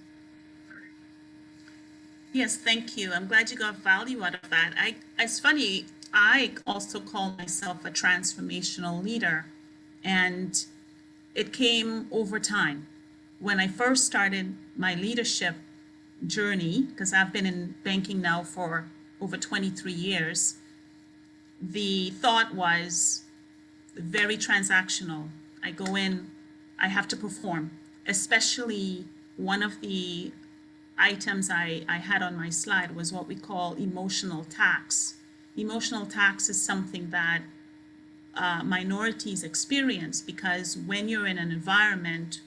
Yes, thank you. I'm glad you got value out of that. It's funny, I also call myself a transformational leader, and it came over time. When I first started my leadership journey, because I've been in banking now for over 23 years, the thought was very transactional. I go in, I have to perform, especially one of the items I had on my slide was what we call emotional tax. Emotional tax is something that minorities experience, because when you're in an environment,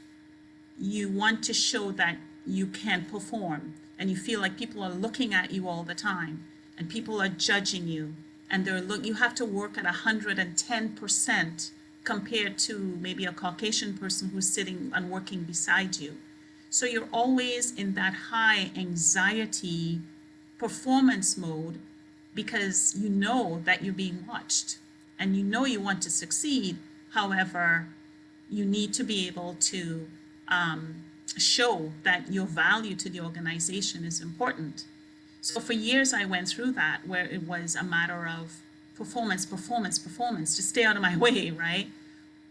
you want to show that you can perform, and you feel like people are looking at you all the time and people are judging you, and you have to work at 110% compared to maybe a Caucasian person who's sitting and working beside you. So you're always in that high anxiety performance mode, because you know that you're being watched and you know you want to succeed. However, you need to be able to show that your value to the organization is important. So for years I went through that, where it was a matter of performance, performance, performance, just stay out of my way, right?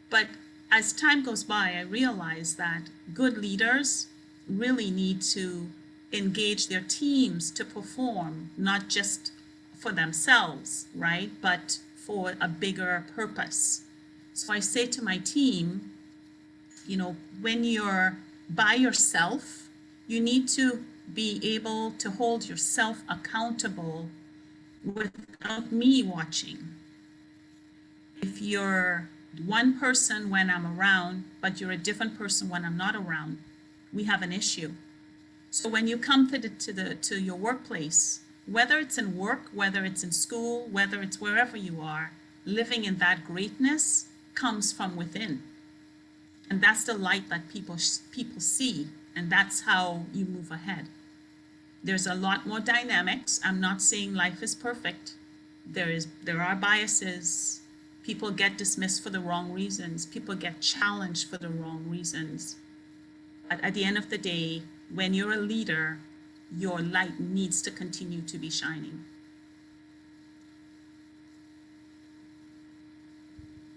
But as time goes by, I realize that good leaders really need to engage their teams to perform, not just for themselves, right? But for a bigger purpose. So I say to my team, when you're by yourself, you need to be able to hold yourself accountable without me watching. If you're one person when I'm around, but you're a different person when I'm not around, we have an issue. So when you come to your workplace, whether it's in work, whether it's in school, whether it's wherever you are, living in that greatness comes from within. And that's the light that people see, and that's how you move ahead. There's a lot more dynamics. I'm not saying life is perfect. There are biases. People get dismissed for the wrong reasons. People get challenged for the wrong reasons. But at the end of the day, when you're a leader, your light needs to continue to be shining.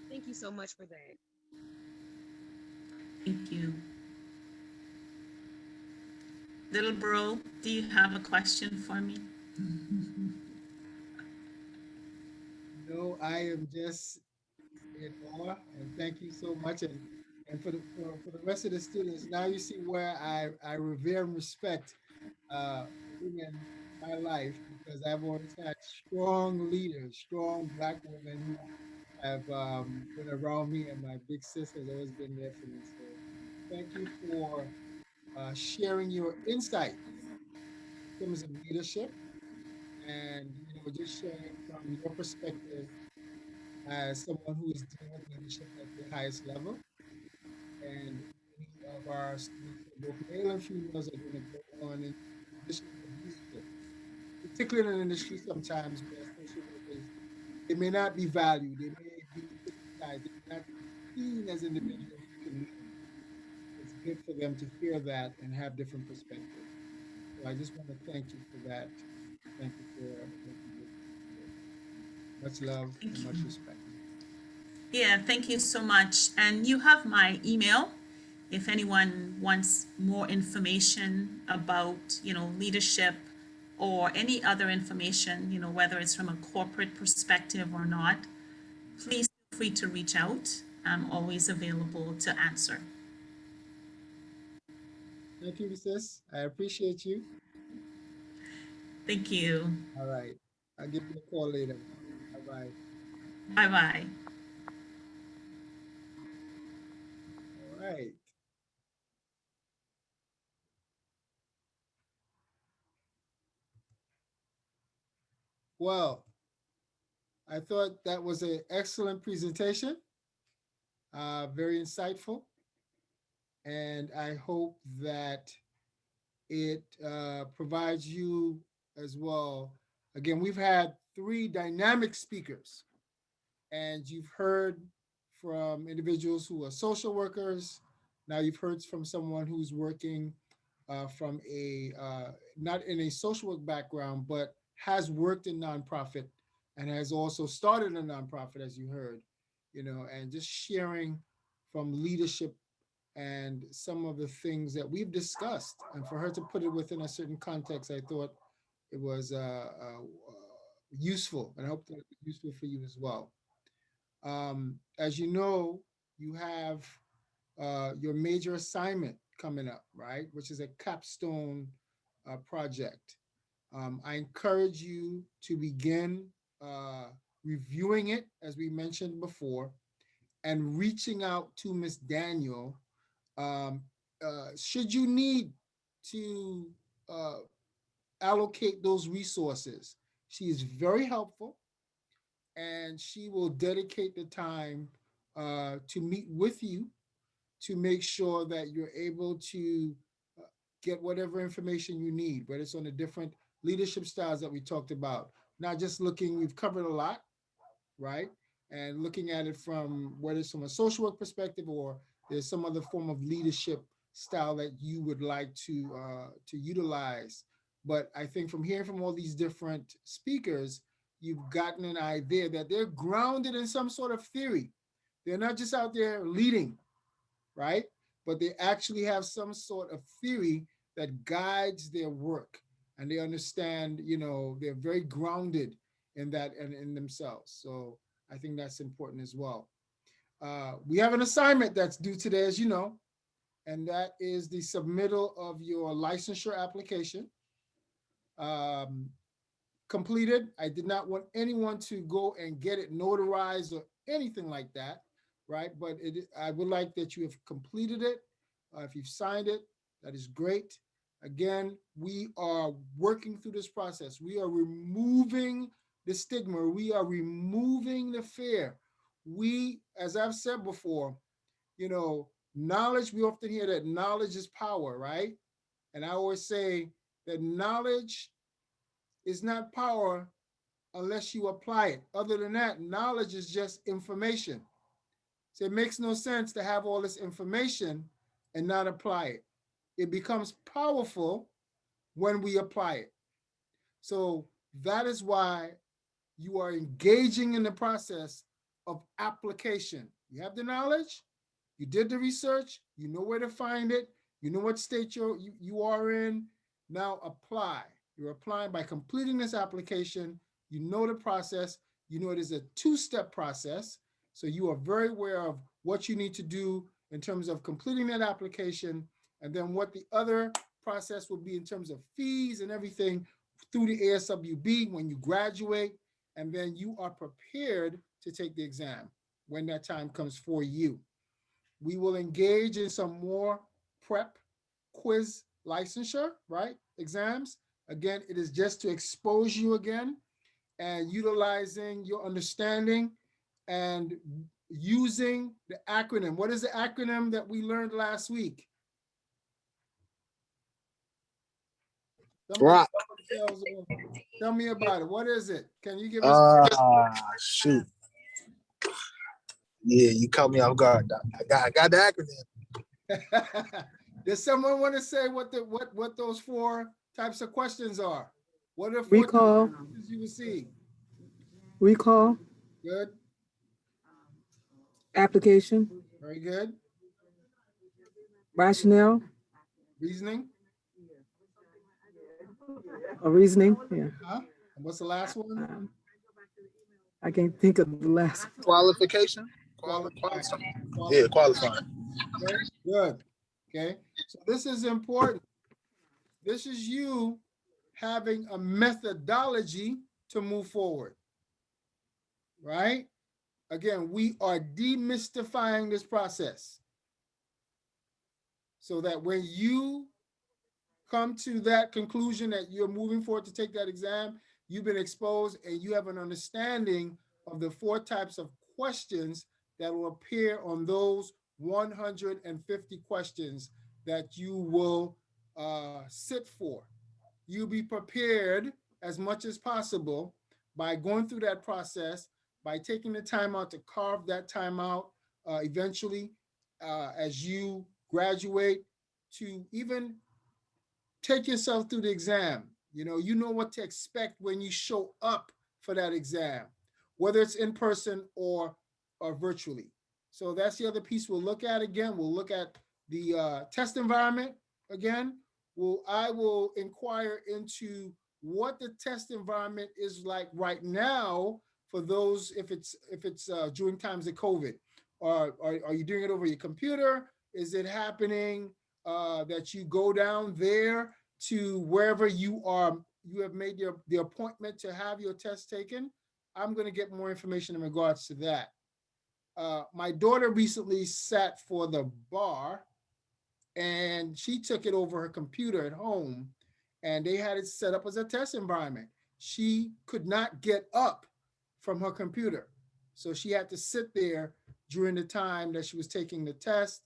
Thank you so much for that. Thank you. Little bro, do you have a question for me? No, I am just in awe, and thank you so much. And for the rest of the students, now you see where I revere and respect women in my life, because I've always had strong leaders, strong Black women who have been around me, and my big sis has always been there for me. So thank you for sharing your insight in terms of leadership, and just sharing from your perspective as someone who is dealing with leadership at the highest level. And many of our students, both male and females, are going to go on in positions of leadership, particularly in an industry sometimes where social workers, they may not be valued, they may be criticized, they may not be seen as individuals who can lead. It's good for them to hear that and have different perspectives. So I just want to thank you for that. Thank you for what you did today. Much love Thank and you. much respect. Yeah, thank you so much. And you have my email if anyone wants more information about, leadership or any other information, whether it's from a corporate perspective or not, please feel free to reach out. I'm always available to answer. Thank you, sis. I appreciate you. Thank you. All right. I'll give you a call later. Bye bye. Bye bye. All right. Well, I thought that was an excellent presentation, very insightful, and I hope that it provides you as well. Again, we've had three dynamic speakers, and you've heard from individuals who are social workers. Now you've heard from someone who's working from a not in a social work background, but has worked in nonprofit and has also started a nonprofit, as you heard, and just sharing from leadership and some of the things that we've discussed. And for her to put it within a certain context, I thought it was useful, and I hope that it was useful for you as well. As you know, you have your major assignment coming up, right? Which is a capstone project. I encourage you to begin uh, reviewing it, as we mentioned before, and reaching out to Miss Daniel. Um, should you need to uh, allocate those resources, she is very helpful, and she will dedicate the time to meet with you to make sure that you're able to uh, get whatever information you need, whether it's on the different leadership styles that we talked about. Not just looking, we've covered a lot, right? And looking at it from whether it's from a social work perspective or there's some other form of leadership style that you would like to utilize. But I think from hearing from all these different speakers, you've gotten an idea that they're grounded in some sort of theory. They're not just out there leading, right? But they actually have some sort of theory that guides their work, and they understand, they're very grounded in that and in themselves. So I think that's important as well. We have an assignment that's due today, as you know, and that is the submittal of your licensure application. Um, Completed. I did not want anyone to go and get it notarized or anything like that, right? But I would like that you have completed it. If you've signed it, that is great. Again, we are working through this process. We are removing the stigma. We are removing the fear. We, as I've said before, knowledge, we often hear that knowledge is power, right? And I always say that knowledge is not power unless you apply it. Other than that, knowledge is just information. So it makes no sense to have all this information and not apply it. It becomes powerful when we apply it. So that is why you are engaging in the process of application. You have the knowledge, you did the research, you know where to find it, you know what state you are in. Now apply. You're applying by completing this application. You know the process. You know it is a two-step process. So you are very aware of what you need to do in terms of completing that application, and then what the other process will be in terms of fees and everything through the ASWB when you graduate, and then you are prepared to take the exam when that time comes for you. We will engage in some more prep quiz licensure, right? Exams. Again, it is just to expose you again and utilizing your understanding and using the acronym. What is the acronym that we learned last week? Right. Tell me about it. What is it? Can you give us? Shoot. Yeah, you caught me off guard. I got the acronym. Does someone want to say what those four types of questions are? What are four Recall. questions you will see? Recall. Good. Application. Very good. Rationale. Reasoning. Or reasoning. Yeah. And what's the last one? I can't think of the last. Qualification. Yeah, qualifying. Okay, good. Okay, so this is important. This is you having a methodology to move forward, right? Again, we are demystifying this process so that when you come to that conclusion that you're moving forward to take that exam, you've been exposed and you have an understanding of the four types of questions that will appear on those 150 questions that you will sit for. You'll be prepared as much as possible by going through that process, by taking the time out to carve that time out eventually as you graduate, to even take yourself through the exam. You know what to expect when you show up for that exam, whether it's in person or virtually. So that's the other piece we'll look at again. We'll look at the test environment again. I will inquire into what the test environment is like right now for those, if it's during times of COVID. Are you doing it over your computer? Is it happening that you go down there to wherever you have made the appointment to have your test taken? I'm going to get more information in regards to that. My daughter recently sat for the bar, and she took it over her computer at home, and they had it set up as a test environment. She could not get up from her computer, so she had to sit there during the time that she was taking the test.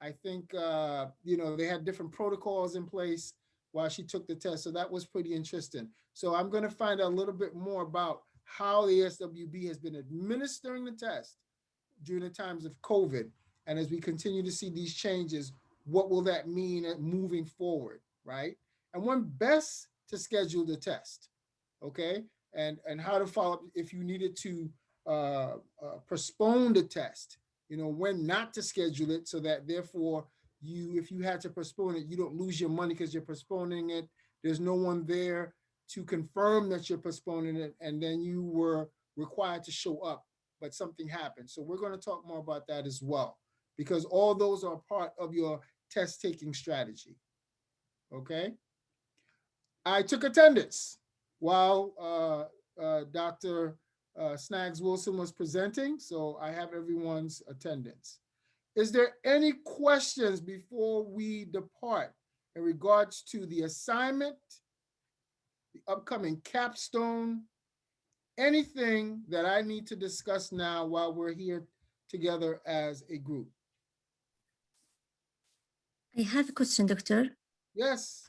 I think they had different protocols in place while she took the test, so that was pretty interesting. So I'm going to find out a little bit more about how the SWB has been administering the test during the times of COVID, and as we continue to see these changes, what will that mean moving forward, right? And when best to schedule the test, okay? and how to follow up if you needed to postpone the test, when not to schedule it, so that therefore if you had to postpone it, you don't lose your money because you're postponing it. There's no one there to confirm that you're postponing it, and then you were required to show up, but something happened. So we're going to talk more about that as well, because all those are part of your test taking strategy. Okay. I took attendance while Dr. Snaggs-Wilson was presenting, so I have everyone's attendance. Is there any questions before we depart in regards to the assignment, the upcoming capstone, anything that I need to discuss now while we're here together as a group? I have a question, Doctor. Yes,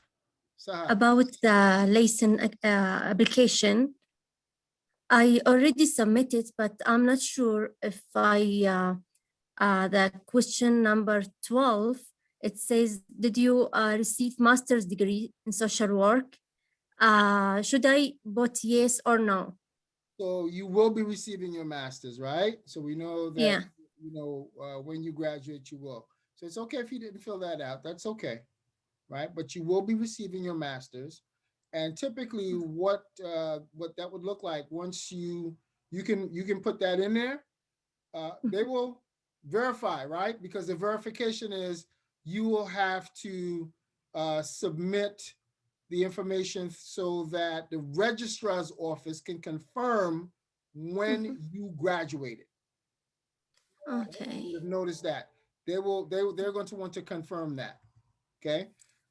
Sahar. About the lesson application. I already submitted, but I'm not sure if the question number 12, it says, did you receive master's degree in social work? Should I put yes or no? So you will be receiving your master's, right? So we know that, Yeah. when you graduate, you will. So it's okay if you didn't fill that out. That's okay, right? But you will be receiving your master's. And typically what that would look like, once you can put that in there, they will verify, right? Because the verification is you will have to submit the information so that the registrar's office can confirm when you graduated. Okay. You've noticed that they're going to want to confirm that. Okay.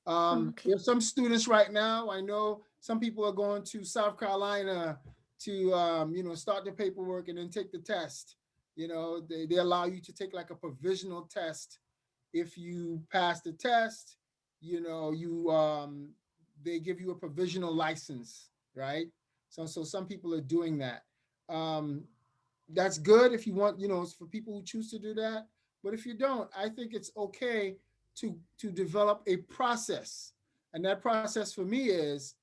Okay. There's some students right now, I know some people are going to South Carolina to start the paperwork and then take the test. They allow you to take like a provisional test. If you pass the test, they give you a provisional license, right? So some people are doing that. That's good if you want, it's for people who choose to do that. But if you don't, I think it's okay to develop a process. And that process for me is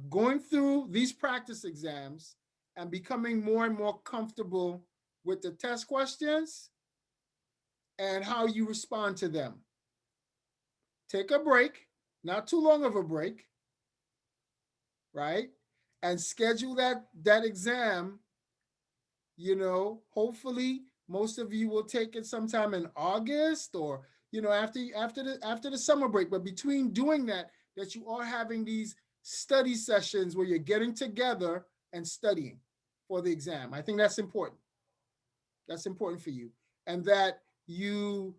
going through these practice exams and becoming more and more comfortable with the test questions and how you respond to them. Take a break, not too long of a break, right? And schedule that exam. Hopefully most of you will take it sometime in August, or after the summer break. But between doing that you are having these study sessions where you're getting together and studying for the exam. I think that's important. That's important for you. And that you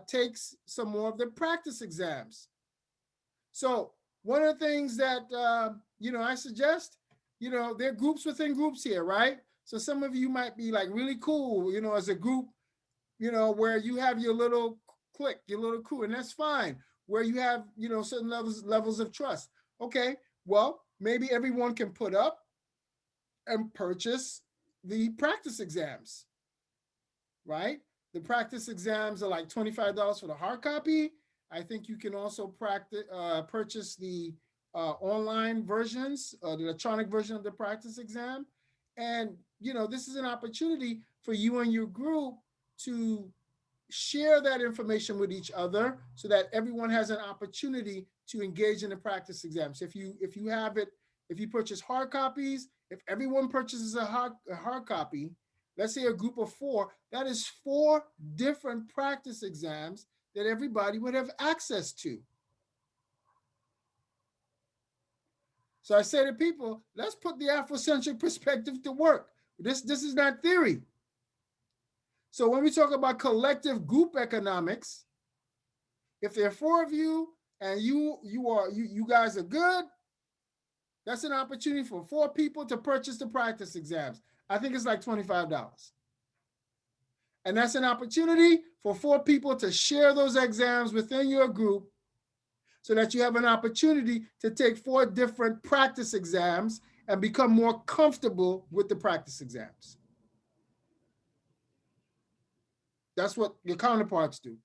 take some more of the practice exams. So one of the things that I suggest, there are groups within groups here, right? So some of you might be like really cool, as a group, where you have your little clique, your little crew, and that's fine. Where you have, certain levels of trust. Okay, well, maybe everyone can put up and purchase the practice exams, right? The practice exams are like $25 for the hard copy. I think you can also purchase the online versions, the electronic version of the practice exam. And, this is an opportunity for you and your group to share that information with each other so that everyone has an opportunity to engage in the practice exams. If you purchase hard copies, if everyone purchases a hard copy, let's say a group of 4, that is 4 different practice exams that everybody would have access to. So I say to people, let's put the Afrocentric perspective to work. This is not theory. So when we talk about collective group economics, if there are 4 of you and you guys are good, that's an opportunity for 4 people to purchase the practice exams. I think it's like $25. And that's an opportunity for 4 people to share those exams within your group so that you have an opportunity to take 4 different practice exams and become more comfortable with the practice exams. That's what your counterparts do.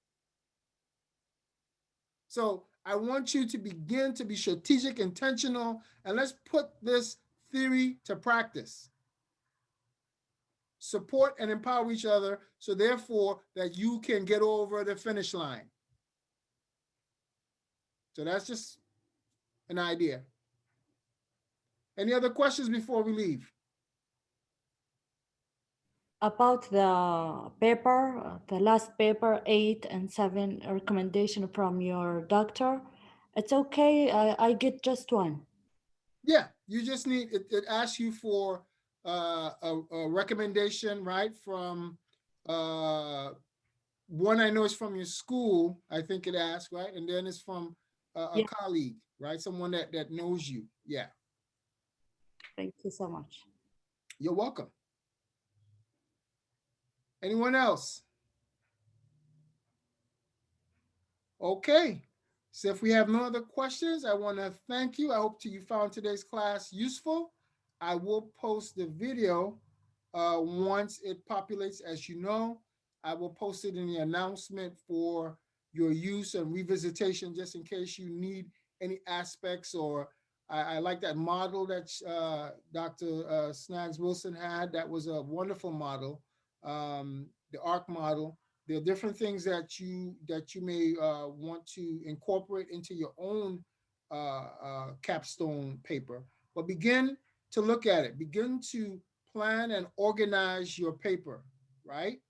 So I want you to begin to be strategic, intentional, and let's put this theory to practice. Support and empower each other, so therefore that you can get over the finish line. So that's just an idea. Any other questions before we leave? About the paper, the last paper, 8 and 7 recommendation from your doctor, it's okay. I get just one. Yeah, you just need, it asks you for a recommendation, right? From one I know is from your school, I think it asks, right? And then it's from a colleague, right? Someone that knows you. Yeah. Thank you so much. You're welcome. Anyone else? Okay. So if we have no other questions, I want to thank you. I hope you found today's class useful. I will post the video once it populates, as you know. I will post it in the announcement for your use and revisitation, just in case you need any aspects, or I like that model that Dr. Snaggs-Wilson had. That was a wonderful model, the ARC model. There are different things that you may want to incorporate into your own capstone paper, but begin to look at it. Begin to plan and organize your paper, right?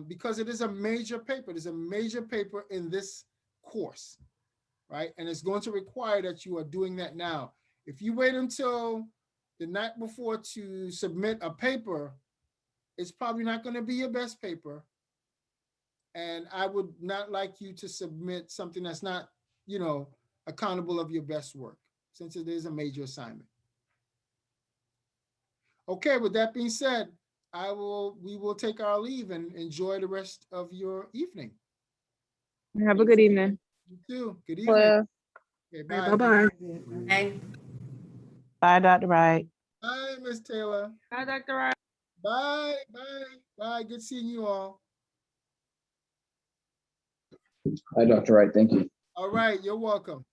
Because it is a major paper. It is a major paper in this course, right? And it's going to require that you are doing that now. If you wait until the night before to submit a paper, it's probably not going to be your best paper. And I would not like you to submit something that's not, accountable of your best work, since it is a major assignment. Okay, with that being said, we will take our leave and enjoy the rest of your evening. Have a good evening. You too. Good evening. Well, Okay, bye. Bye-bye. Bye. Bye, Dr. Wright. Bye, Miss Taylor. Bye, Dr. Wright. Bye, bye, bye. Good seeing you all. Hi, Dr. Wright. Thank you. All right, you're welcome.